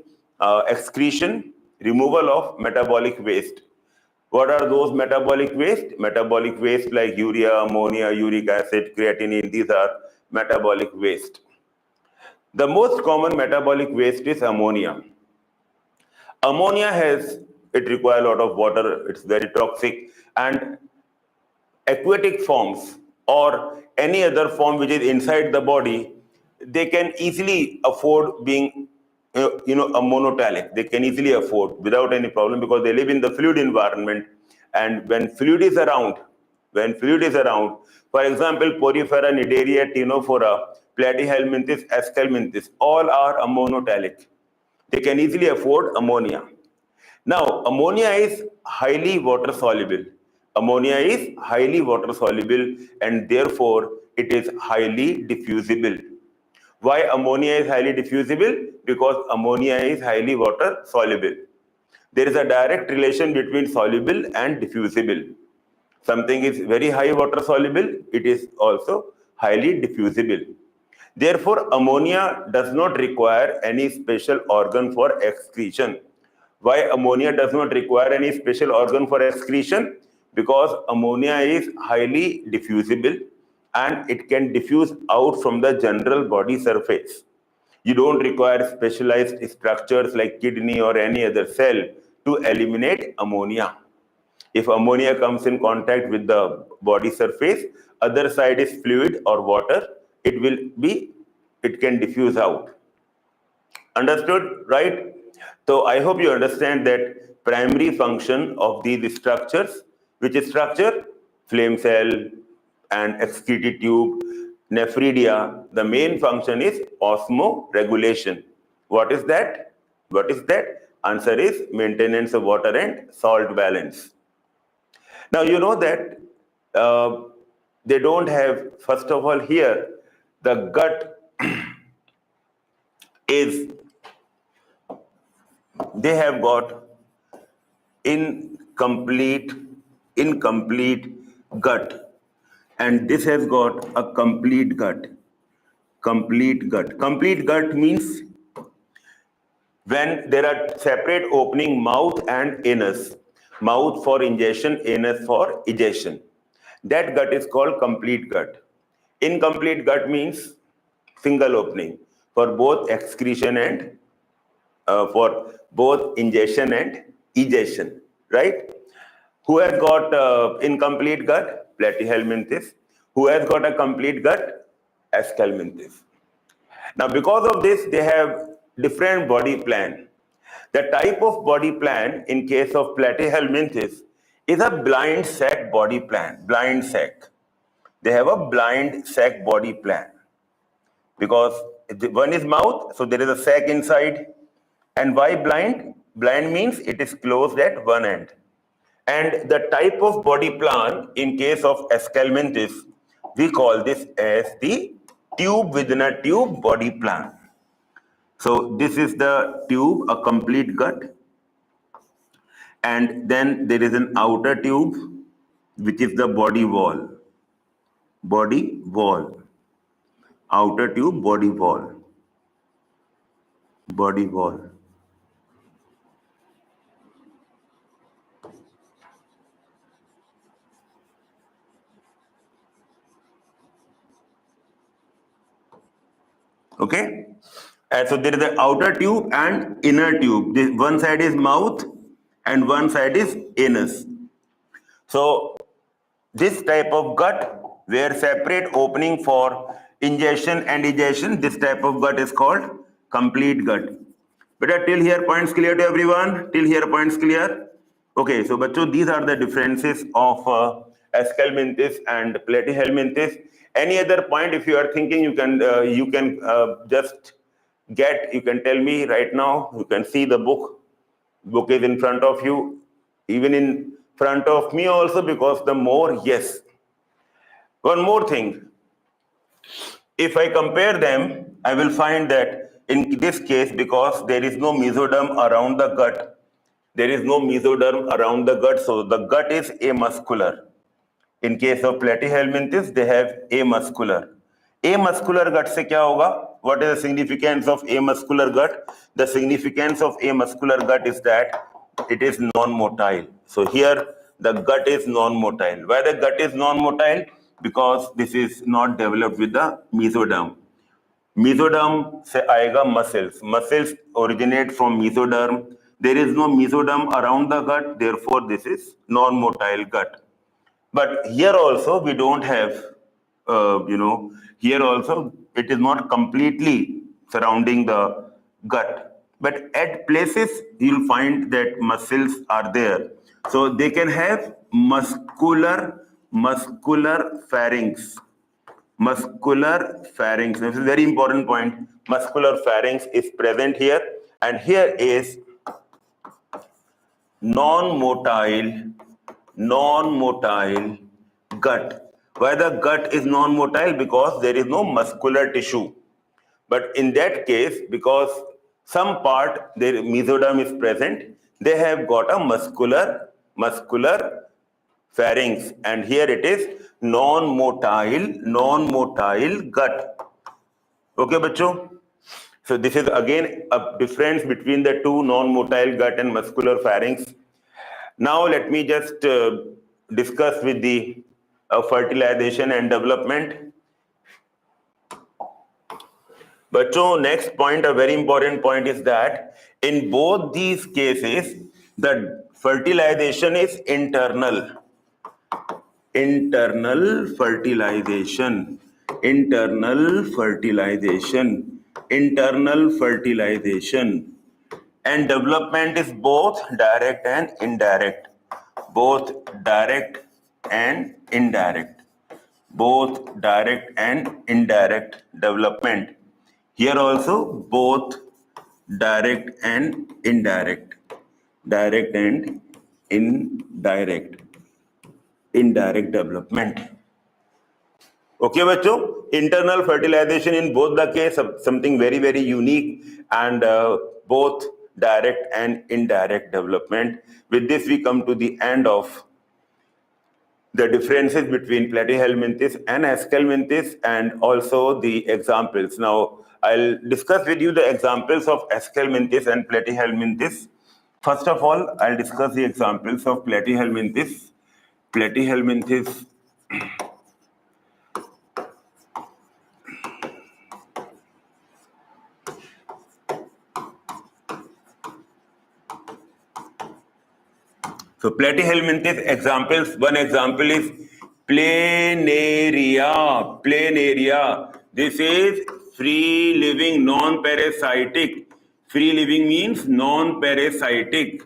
Speaker 1: excretion? Removal of metabolic waste. What are those metabolic waste? Metabolic waste like urea, ammonia, uric acid, creatinine, these are metabolic waste. The most common metabolic waste is ammonia. Ammonia it requires a lot of water, it's very toxic, and aquatic forms or any other form which is inside the body, they can easily afford being a monotalic. They can easily afford without any problem because they live in the fluid environment. And when fluid is around, for example, Porifera, Cnidaria, Ctenophora, Platyhelminthes, Esculminthes, all are monotalic. They can easily afford ammonia. Now, ammonia is highly water soluble. Ammonia is highly water soluble and therefore it is highly diffusible. Why ammonia is highly diffusible? Because ammonia is highly water soluble. There is a direct relation between soluble and diffusible. Something is very high water soluble, it is also highly diffusible. Therefore, ammonia does not require any special organ for excretion. Why ammonia does not require any special organ for excretion? Because ammonia is highly diffusible and it can diffuse out from the general body surface. You don't require specialized structures like kidney or any other cell to eliminate ammonia. If ammonia comes in contact with the body surface, other side is fluid or water, it can diffuse out. Understood, right? So I hope you understand that primary function of these structures, which is structure, flame cell and excretory tube, nephridia, the main function is osmoregulation. What is that? Answer is maintenance of water and salt balance. Now you know that they don't have, first of all, here the gut is, they have got incomplete gut, and this has got a complete gut. Complete gut means when there are separate opening mouth and anus. Mouth for ingestion, anus for egestion. That gut is called complete gut. Incomplete gut means single opening for both excretion and for both ingestion and egestion, right? Who has got incomplete gut? Platyhelminthes. Who has got a complete gut? Esculminthes. Now, because of this, they have different body plan. The type of body plan in case of Platyhelminthes is a blind sac body plan. Blind sac. They have a blind sac body plan because one is mouth, so there is a sac inside. And why blind? Blind means it is closed at one end. And the type of body plan in case of Esculminthes, we call this as the tube within a tube body plan. So this is the tube, a complete gut. and then there is an outer tube, which is the body wall. Body wall. Outer tube, body wall. Body wall. Okay? And so there is an outer tube and inner tube. This one side is mouth and one side is anus. So this type of gut, where separate opening for ingestion and egestion, this type of gut is called complete gut. But till here points clear to everyone? Till here points clear? Okay, so bachcho, these are the differences of Ascalminthis and Platyhelminthes. Any other point if you are thinking, you can just you can tell me right now. You can see the book. Book is in front of you, even in front of me also, because the more, yes. One more thing. If I compare them, I will find that in this case, because there is no mesoderm around the gut, there is no mesoderm around the gut, so the gut is amuscular. In case of Platyhelminthes, they have amuscular. Amuscular gut se kya hoga? What is the significance of amuscular gut? The significance of amuscular gut is that it is non-motile. So here the gut is non-motile. Why the gut is non-motile? Because this is not developed with the mesoderm. Mesoderm se aayega muscles. Muscles originate from mesoderm. There is no mesoderm around the gut, therefore this is non-motile gut. But here also we don't have, here also it is not completely surrounding the gut. But at places you'll find that muscles are there. So they can have muscular pharynx. Muscular pharynx. This is a very important point. Muscular pharynx is present here, and here is non-motile gut. Why the gut is non-motile? Because there is no muscular tissue. But in that case, because some part their mesoderm is present, they have got a muscular pharynx, and here it is non-motile gut. Okay, bacho? So this is again a difference between the two, non-motile gut and muscular pharynx. Now let me just discuss with the fertilization and development. Bacho, next point, a very important point is that in both these cases, the fertilization is internal. Internal fertilization. And development is both direct and indirect. Both direct and indirect development. Here also both direct and indirect. Indirect development. Okay, bacho? Internal fertilization in both the case, something very, very unique, and both direct and indirect development. With this, we come to the end of the differences between Platyhelminthes and Ascalminthes, and also the examples. Now, I'll discuss with you the examples of Ascalminthes and Platyhelminthes. First of all, I'll discuss the examples of Platyhelminthes. So Platyhelminthes examples, one example is planaria. This is free living, non-parasitic. Free living means non-parasitic.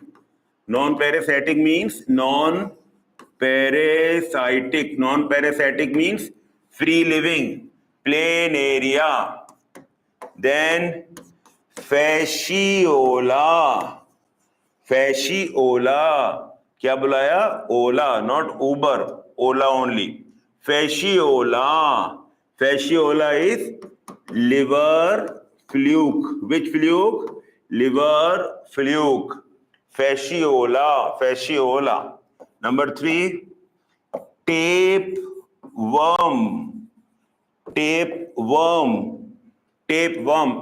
Speaker 1: Non-parasitic means non-parasitic. Non-parasitic means free living. Planaria. Then fasciola. क्या बुलाया? ओला, not Uber, Ola only. Fasciola is liver fluke. Which fluke? Liver fluke. Fasciola. Number 3, tapeworm. Tapeworm.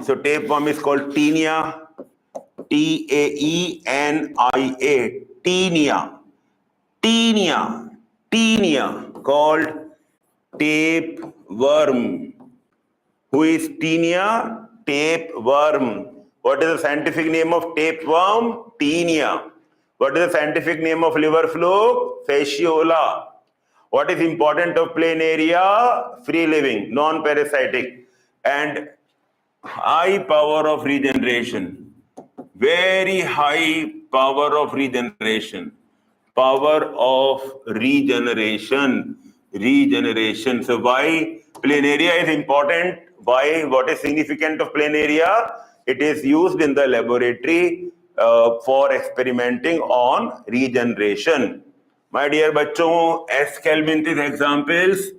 Speaker 1: So tapeworm is called Taenia. Taenia. Taenia. Called tapeworm. Who is Taenia? Tapeworm. What is the scientific name of tapeworm? Taenia. What is the scientific name of liver fluke? Fasciola. What is important of planaria? Free living, non-parasitic, and high power of regeneration. Very high power of regeneration. Power of regeneration. So why planaria is important? Why? What is significant of planaria? It is used in the laboratory for experimenting on regeneration. My dear bachcho, Ascalminthis examples: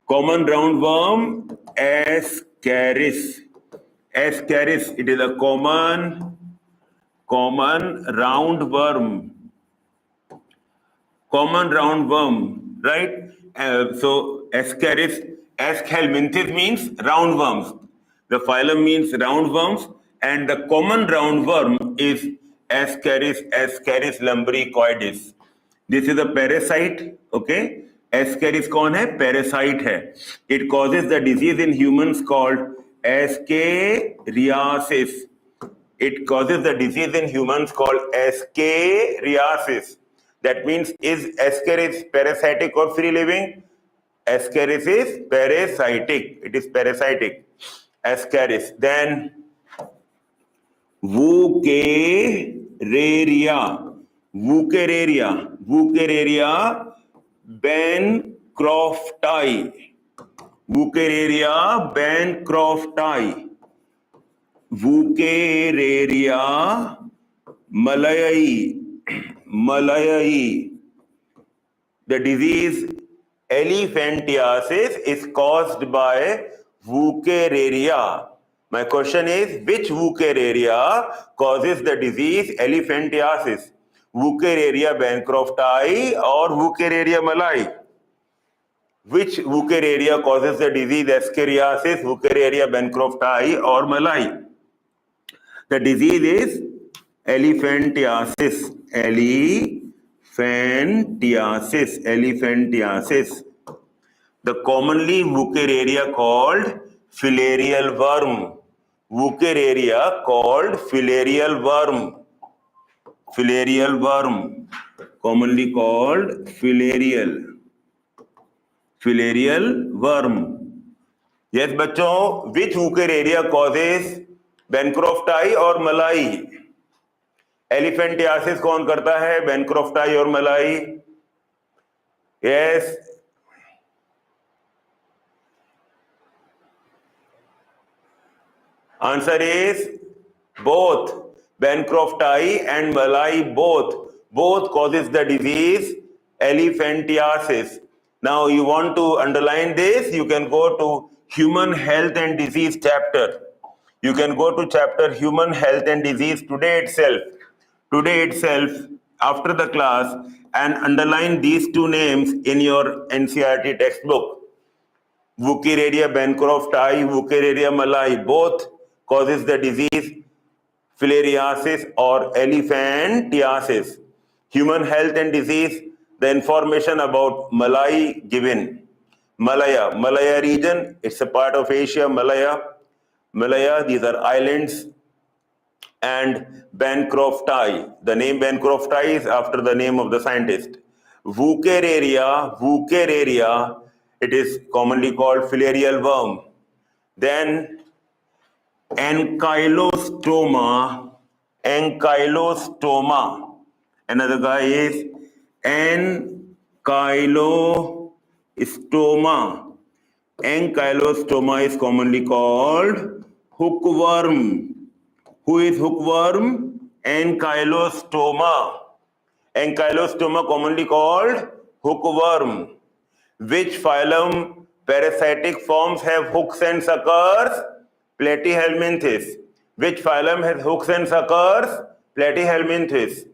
Speaker 1: common roundworm, Ascaris. Ascaris, it is a common roundworm. Right? So Ascaris, Ascalminthis means roundworms. The phylum means roundworms, and the common roundworm is Ascaris lumbricoides. This is a parasite, okay? Ascaris कौन है? Parasite है. It causes the disease in humans called ascariasis. It causes the disease in humans called ascariasis. That means, is Ascaris parasitic or free living? Ascaris is parasitic. It is parasitic. Ascaris. Then Wuchereria bancrofti. Wuchereria malayai. The disease elephantiasis is caused by Wuchereria. My question is, which Wuchereria causes the disease elephantiasis? Wuchereria bancrofti or Wuchereria malayi? Which Wuchereria causes the disease ascariasis, Wuchereria bancrofti or malayi? The disease is elephantiasis. The commonly Wuchereria called filarial worm. Commonly called filarial worm. Yes, bachcho, which Wuchereria causes bancrofti or malayi? Elephantiasis कौन करता है? Bancrofti और malayi? Yes. Answer is both. Bancrofti and malayi both causes the disease elephantiasis. Now you want to underline this, you can go to Human Health and Disease chapter. You can go to chapter Human Health and Disease today itself after the class, and underline these two names in your NCERT textbook. Wuchereria bancrofti, Wuchereria malayi, both causes the disease filariasis or elephantiasis. Human Health and Disease, the information about malayi given. Malaya region, it's a part of Asia, Malaya, these are islands. And bancrofti, the name bancrofti is after the name of the scientist. Wuchereria, it is commonly called filarial worm. Then ankylostoma. Another guy is ankylostoma. Ankylostoma is commonly called hookworm. Who is hookworm? Ankylostoma. Ankylostoma commonly called hookworm. Which phylum parasitic forms have hooks and suckers? Platyhelminthes. Which phylum has hooks and suckers? Platyhelminthes.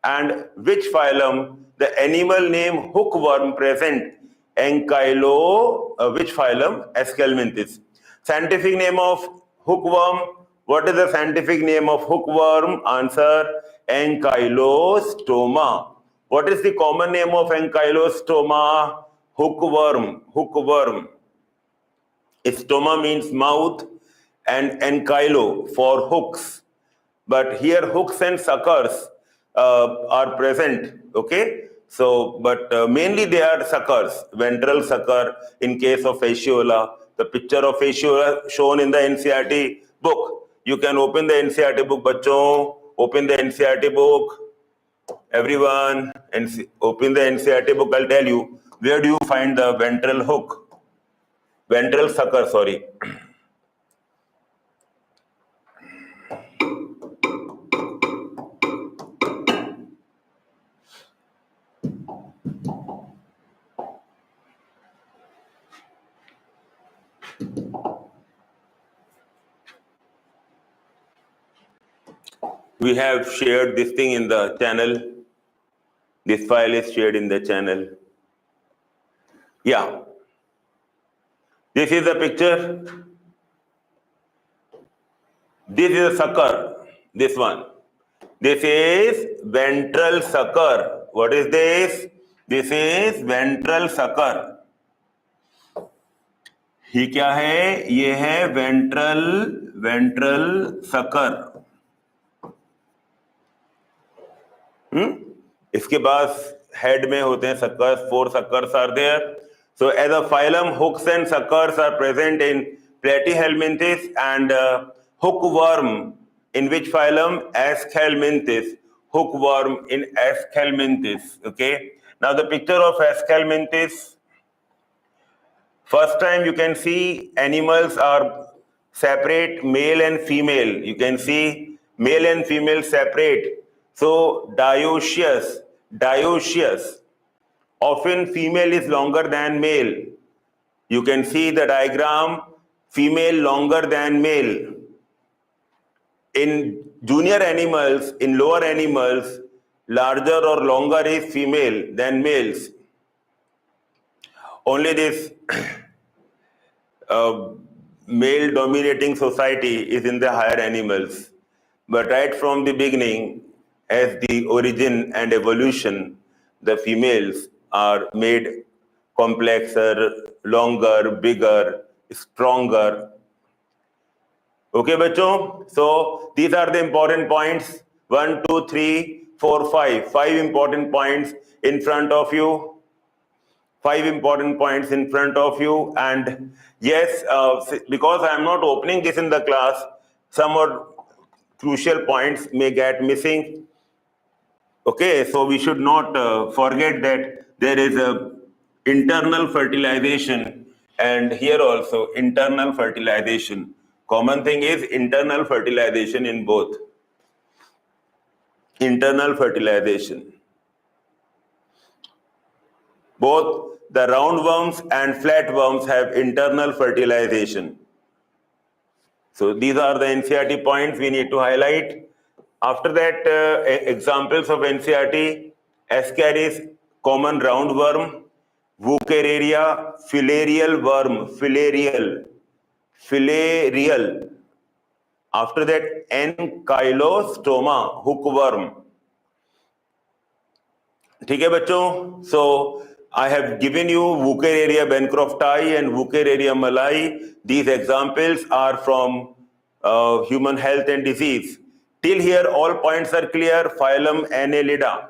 Speaker 1: And which phylum? The animal name hookworm present. Which phylum? Aschelminthes. Scientific name of hookworm. What is the scientific name of hookworm? Answer: Ankylostoma. What is the common name of ankylostoma? Hookworm. Hookworm. Stoma means mouth and ankylo for hooks. But here hooks and suckers are present, okay? So, but mainly they are suckers, ventral sucker in case of fasciola. The picture of fasciola shown in the NCERT book. You can open the NCERT book, bachon, open the NCERT book. Everyone, open the NCERT book, I'll tell you, where do you find the ventral hook? Ventral sucker, sorry. We have shared this thing in the channel. This file is shared in the channel. Yeah. This is the picture. This is a sucker. This one. This is ventral sucker. What is this? This is ventral sucker. ये क्या है? ये है ventral sucker. इसके बाद head में होते हैं suckers. 4 suckers are there. So as a phylum, hooks and suckers are present in Platyhelminthes and hookworm. In which phylum? Aschelminthes. Hookworm in Aschelminthes. Okay. Now the picture of Aschelminthes. First time you can see animals are separate, male and female. You can see male and female separate. So dioecious. Often female is longer than male. You can see the diagram, female longer than male. In junior animals, in lower animals, larger or longer is female than males. Only this male dominating society is in the higher animals. But right from the beginning, as the origin and evolution, the females are made complexer, longer, bigger, stronger. Okay, bachon? So these are the important points. 1, 2, 3, 4, 5. 5 important points in front of you. 5 important points in front of you. And yes, because I am not opening this in the class, some more crucial points may get missing. Okay, so we should not forget that there is a internal fertilization and here also internal fertilization. Common thing is internal fertilization in both. Internal fertilization. Both the roundworms and flatworms have internal fertilization. So these are the NCERT points we need to highlight. After that, examples of NCERT: Ascaris, common roundworm; Wuchereria, filarial worm, filarial. After that, Ankylostoma, hookworm. ठीक है बच्चों? So I have given you Wuchereria bancrofti and Wuchereria malai. These examples are from Human Health and Disease. Till here, all points are clear. Phylum Annelida.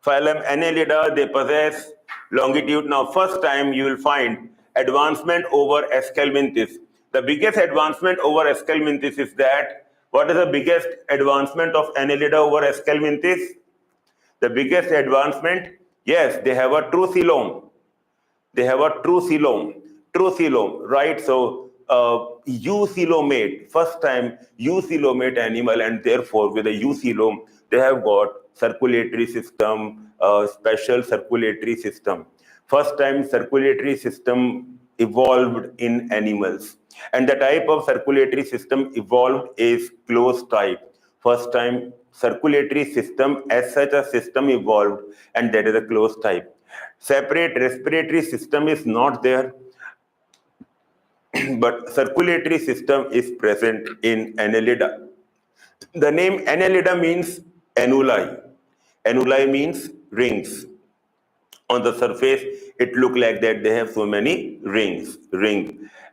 Speaker 1: Phylum Annelida, they possess longitude. Now, first time you will find advancement over Aschelminthes. The biggest advancement over Aschelminthes is that, what is the biggest advancement of Annelida over Aschelminthes? The biggest advancement, yes, they have a true coelom. They have a true coelom, right? So, eucoelomate, first time eucoelomate animal, and therefore with a eucoelom, they have got circulatory system, special circulatory system. First time circulatory system evolved in animals. And the type of circulatory system evolved is closed type. First time circulatory system as such a system evolved, and that is a closed type. Separate respiratory system is not there, but circulatory system is present in Annelida. The name Annelida means annuli. Annuli means rings. On the surface, it look like that they have so many rings.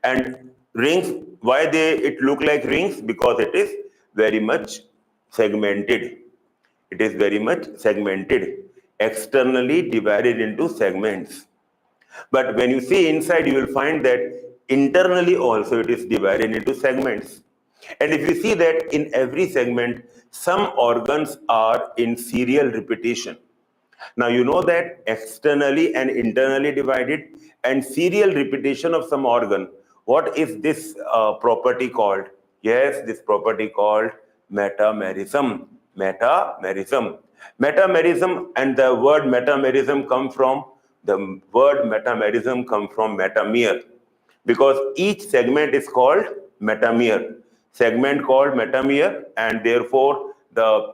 Speaker 1: And rings, why it look like rings? Because it is very much segmented. It is very much segmented, externally divided into segments. But when you see inside, you will find that internally also it is divided into segments. And if you see that in every segment, some organs are in serial repetition. Now you know that externally and internally divided and serial repetition of some organ. What is this property called? Yes, this property called metamerism. Metamerism. Metamerism, and the word metamerism come from metamere, because each segment is called metamere. Segment called metamere, and therefore the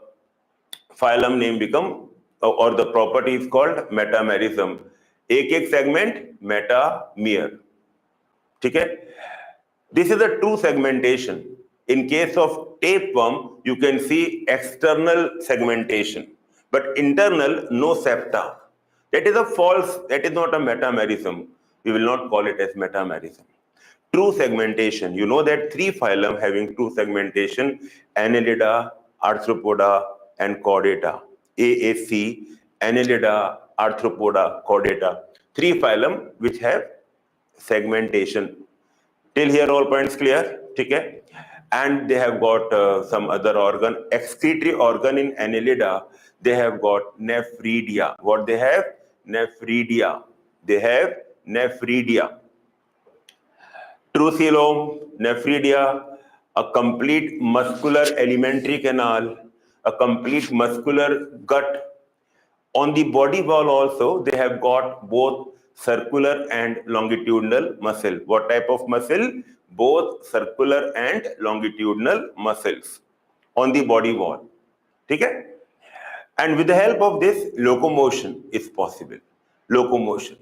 Speaker 1: phylum name become, or the property is called metamerism. एक segment metamere. ठीक है? This is a true segmentation. In case of tapeworm, you can see external segmentation, but internal no septa. That is a false, that is not a metamerism. We will not call it as metamerism. True segmentation. You know that three phylum having true segmentation: Annelida, Arthropoda, and Chordata. AAC, Annelida, Arthropoda, Chordata. Three phylum which have segmentation. Till here all points clear? Okay? And they have got some other organ, excretory organ in Annelida. They have got nephridia. What they have? Nephridia. They have nephridia. Truculum, nephridia, a complete muscular alimentary canal, a complete muscular gut. On the body wall also, they have got both circular and longitudinal muscle. What type of muscle? Both circular and longitudinal muscles on the body wall. Okay? And with the help of this, locomotion is possible. Locomotion.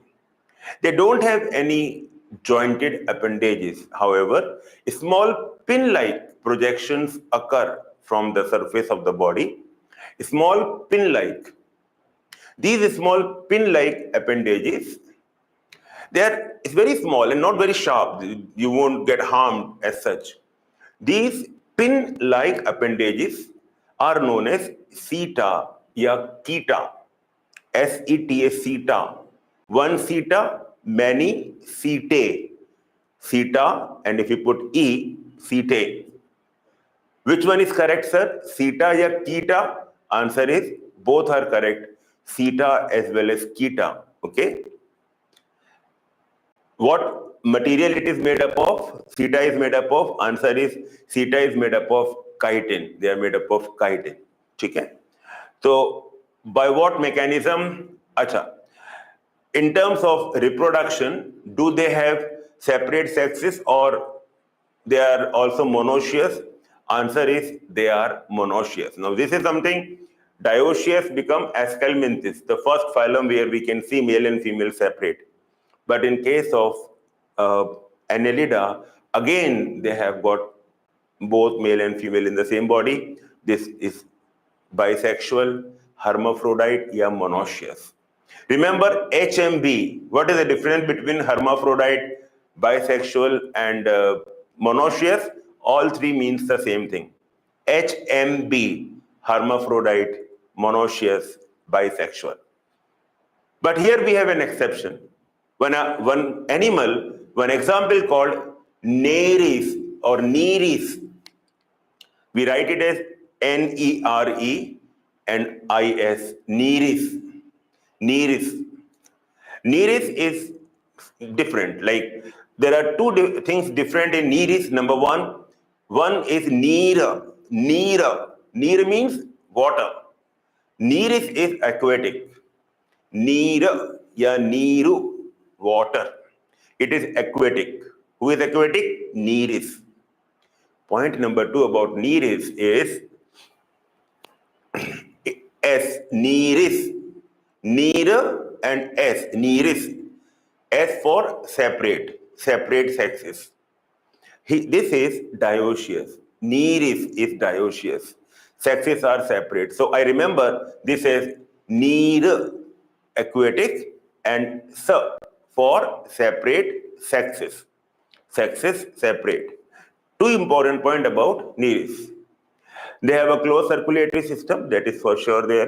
Speaker 1: They don't have any jointed appendages. However, small pin-like projections occur from the surface of the body. Small pin-like. These small pin-like appendages, it's very small and not very sharp. You won't get harmed as such. These pin-like appendages are known as seta ya kita. SETA, seta. One seta, many setae. Seta, and if you put E, setae. Which one is correct, sir? Seta ya kita? Answer is both are correct. Seta as well as kita. Okay. What material it is made up of? Seta is made up of. Answer is seta is made up of chitin. They are made up of chitin. Okay. So by what mechanism? Acha. In terms of reproduction, do they have separate sexes or they are also monoecious? Answer is they are monoecious. Now this is something, dioecious become Gosalites, the first phylum where we can see male and female separate. But in case of Annelida, again they have got both male and female in the same body. This is bisexual, hermaphrodite, या monoecious. Remember HMB. What is the difference between hermaphrodite, bisexual, and monoecious? All three means the same thing. HMB, hermaphrodite, monoecious, bisexual. But here we have an exception. One animal, one example called Nereis or Nereis. We write it as Nere and Is. Nereis. Nereis. Nereis is different. Like there are two things different in Nereis. Number one is Nera. Nera. Nera means water. Nereis is aquatic. Nera ya Neru, water. It is aquatic. Who is aquatic? Nereis. Point number two about Nereis is S, nearest. Near and S, nearest. S for separate, separate sexes. This is dioecious. Nearest is dioecious. Sexes are separate. So I remember this is near aquatic and S for separate sexes. Sexes separate. Two important points about nearest. They have a closed circulatory system, that is for sure there.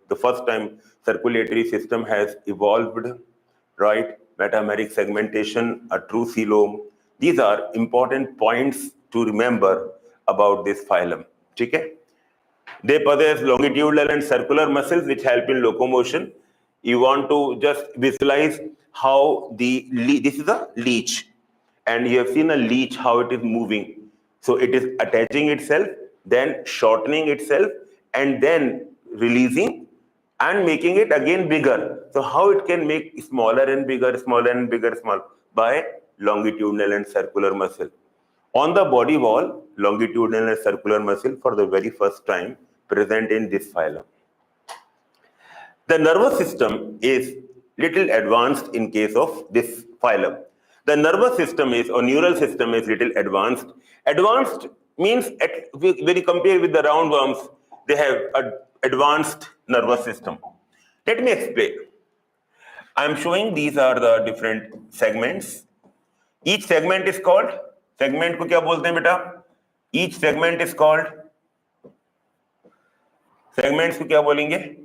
Speaker 1: The first time circulatory system has evolved, right? Metameric segmentation, a true coelom. These are important points to remember about this phylum. Okay? They possess longitudinal and circular muscles which help in locomotion. You want to just visualize how this is a leech, and you have seen a leech, how it is moving. So it is attaching itself, then shortening itself, and then releasing and making it again bigger. So how it can make smaller and bigger, smaller and bigger, small by longitudinal and circular muscle. On the body wall, longitudinal and circular muscle for the very first time present in this phylum. The nervous system is little advanced in case of this phylum. The nervous system is, or neural system is little advanced. Advanced means when you compare with the roundworms, they have an advanced nervous system. Let me explain. I am showing these are the different segments. Each segment is called, segment को क्या बोलते हैं बेटा? Each segment is called, segments को क्या बोलेंगे?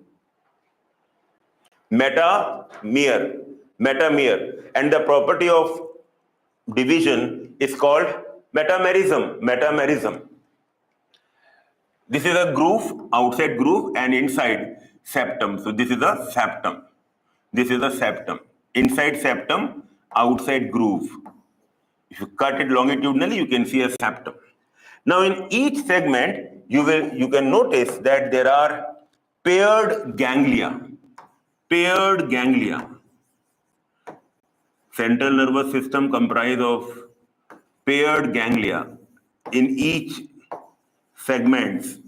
Speaker 1: Metamere. Metamere. And the property of division is called metamerism. Metamerism. This is a groove, outside groove, and inside septum. So this is a septum. This is a septum. Inside septum, outside groove. If you cut it longitudinally, you can see a septum. Now in each segment, you can notice that there are paired ganglia. Paired ganglia. Central nervous system comprised of paired ganglia in each segments.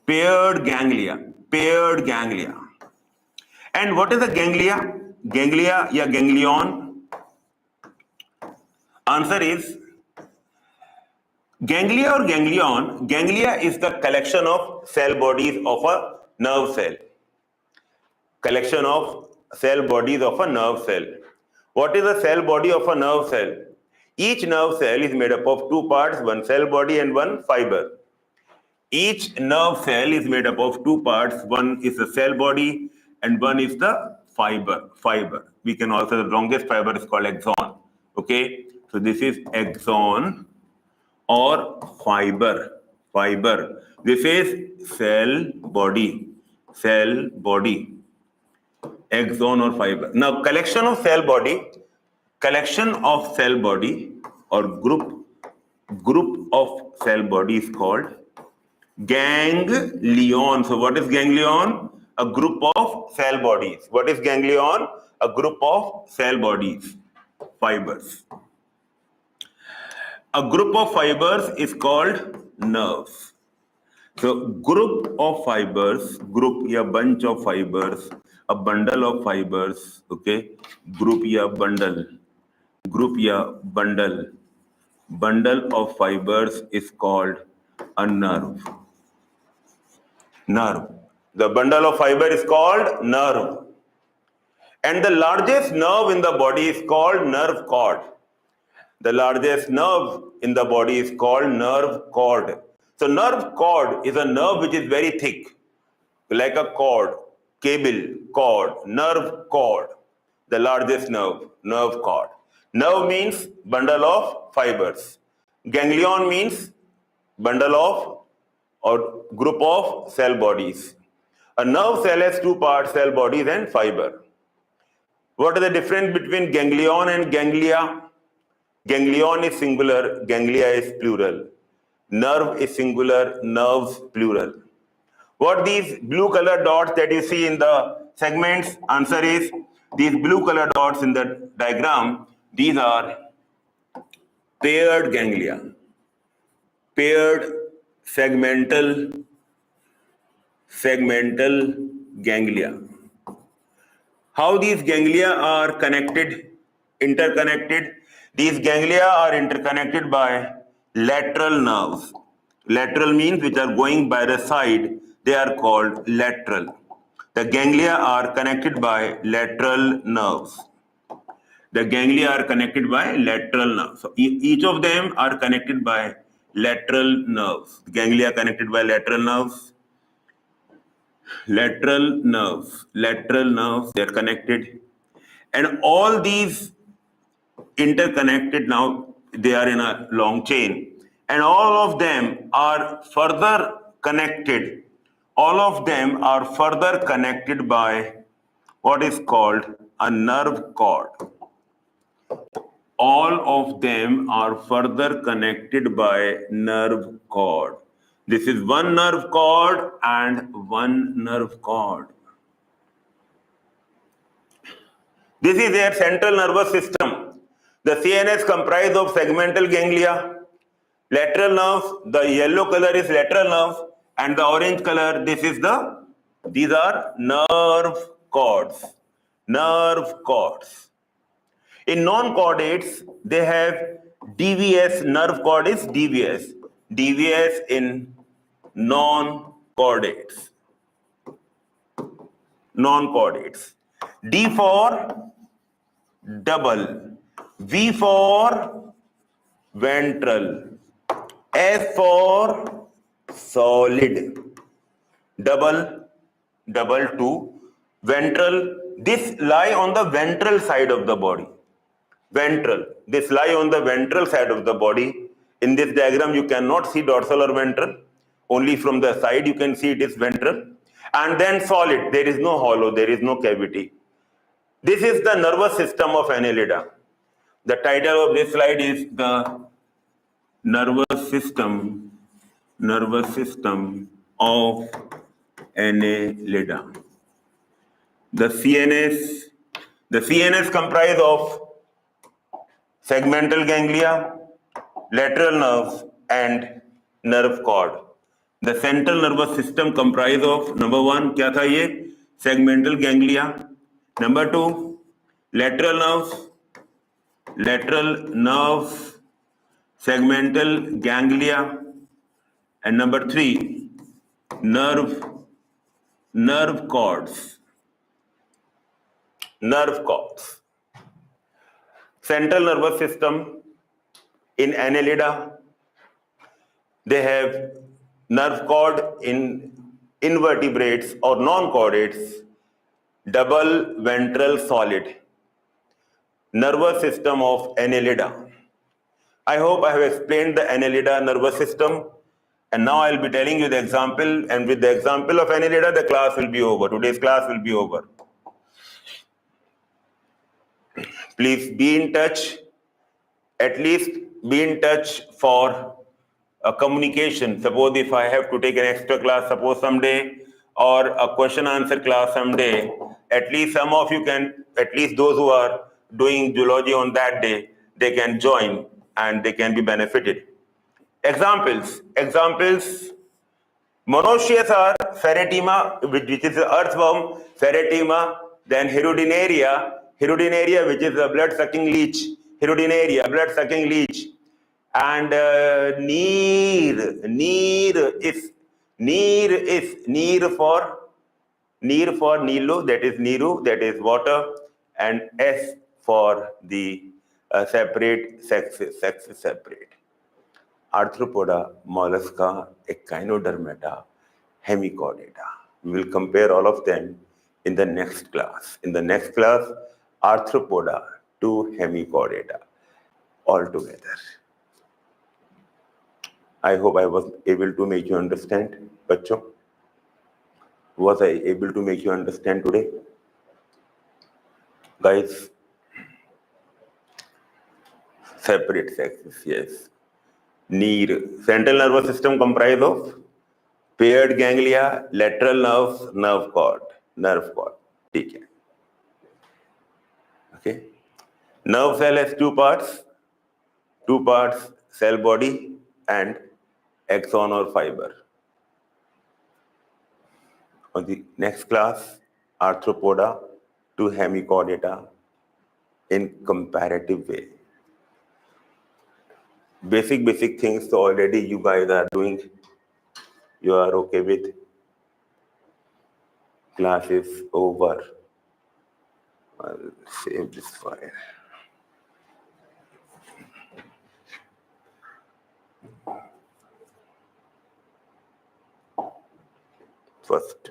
Speaker 1: Paired ganglia. Paired ganglia. And what is a ganglia? Ganglia या ganglion? Answer is ganglia or ganglion. Ganglia is the collection of cell bodies of a nerve cell. Collection of cell bodies of a nerve cell. What is a cell body of a nerve cell? Each nerve cell is made up of two parts, one cell body and one fiber. Each nerve cell is made up of two parts, one is the cell body and one is the fiber. We can also, the longest fiber is called axon. Okay, so this is axon or fiber. This is cell body. Axon or fiber. Now collection of cell body or group of cell body is called ganglion. So what is ganglion? A group of cell bodies. What is ganglion? A group of cell bodies, fibers. A group of fibers is called nerves. So group of fibers, group या bunch of fibers, a bundle of fibers, okay? Group या bundle of fibers is called a nerve. The bundle of fiber is called nerve. And the largest nerve in the body is called nerve cord. The largest nerve in the body is called nerve cord. So nerve cord is a nerve which is very thick, like a cord, cable, cord, nerve cord. The largest nerve cord. Nerve means bundle of fibers. Ganglion means bundle of or group of cell bodies. A nerve cell has two parts, cell bodies and fiber. What is the difference between ganglion and ganglia? Ganglion is singular, ganglia is plural. Nerve is singular, nerves plural. What these blue color dots that you see in the segments? Answer is these blue color dots in the diagram, these are paired ganglia. Paired segmental segmental ganglia. How these ganglia are connected, interconnected? These ganglia are interconnected by lateral nerves. Lateral means which are going by the side, they are called lateral. The ganglia are connected by lateral nerves. The ganglia are connected by lateral nerves. So each of them are connected by lateral nerves. Ganglia connected by lateral nerves. Lateral nerves, they're connected. And all these interconnected now, they are in a long chain. And all of them are further connected. All of them are further connected by what is called a nerve cord. All of them are further connected by nerve cord. This is one nerve cord and one nerve cord. This is their central nervous system. The CNS comprised of segmental ganglia, lateral nerves. The yellow color is lateral nerve, and the orange color, these are nerve cords. Nerve cords. In non-chordates, they have DVS, nerve cord is DVS. DVS in non-chordates. Non-chordates. D for double. V for ventral. S for solid. Double two. Ventral. This lie on the ventral side of the body. Ventral. This lie on the ventral side of the body. In this diagram, you cannot see dorsal or ventral. Only from the side you can see it is ventral. And then solid. There is no hollow. There is no cavity. This is the nervous system of Annelida. The title of this slide is the nervous system of Annelida. The CNS comprise of segmental ganglia, lateral nerves, and nerve cord. The central nervous system comprise of number one, क्या था ये? Segmental ganglia. Number two, lateral nerves, segmental ganglia, and number three, nerve cords. Nerve cords. Central nervous system in Annelida, they have nerve cord in invertebrates or non-chordates, double ventral solid. Nervous system of Annelida. I hope I have explained the Annelida nervous system, and now I'll be telling you the example, and with the example of Annelida, the class will be over. Today's class will be over. Please be in touch, at least be in touch for a communication. Suppose if I have to take an extra class, suppose someday, or a question answer class someday, at least some of you can, at least those who are doing zoology on that day, they can join and they can be benefited. Examples. Monoecious are Ferretima, which is the earthworm, Ferretima, then Hirudinaria, which is a blood-sucking leech, blood-sucking leech, and Neer for Nilo, that is Niru, that is water, and S for the separate sexes separate. Arthropoda, mollusca, echinodermata, hemichordata. We will compare all of them in the next class. In the next class, arthropoda to hemichordata all together. I hope I was able to make you understand, bachcho. Was I able to make you understand today? Guys, separate sexes, yes. Central nervous system comprised of paired ganglia, lateral nerves, nerve cord. Okay. Nerve cell has two parts, cell body and axon or fiber. On the next class, Arthropoda to Hemichordata in comparative way. Basic things already you guys are doing. You are okay with. Class is over. I'll save this file. First.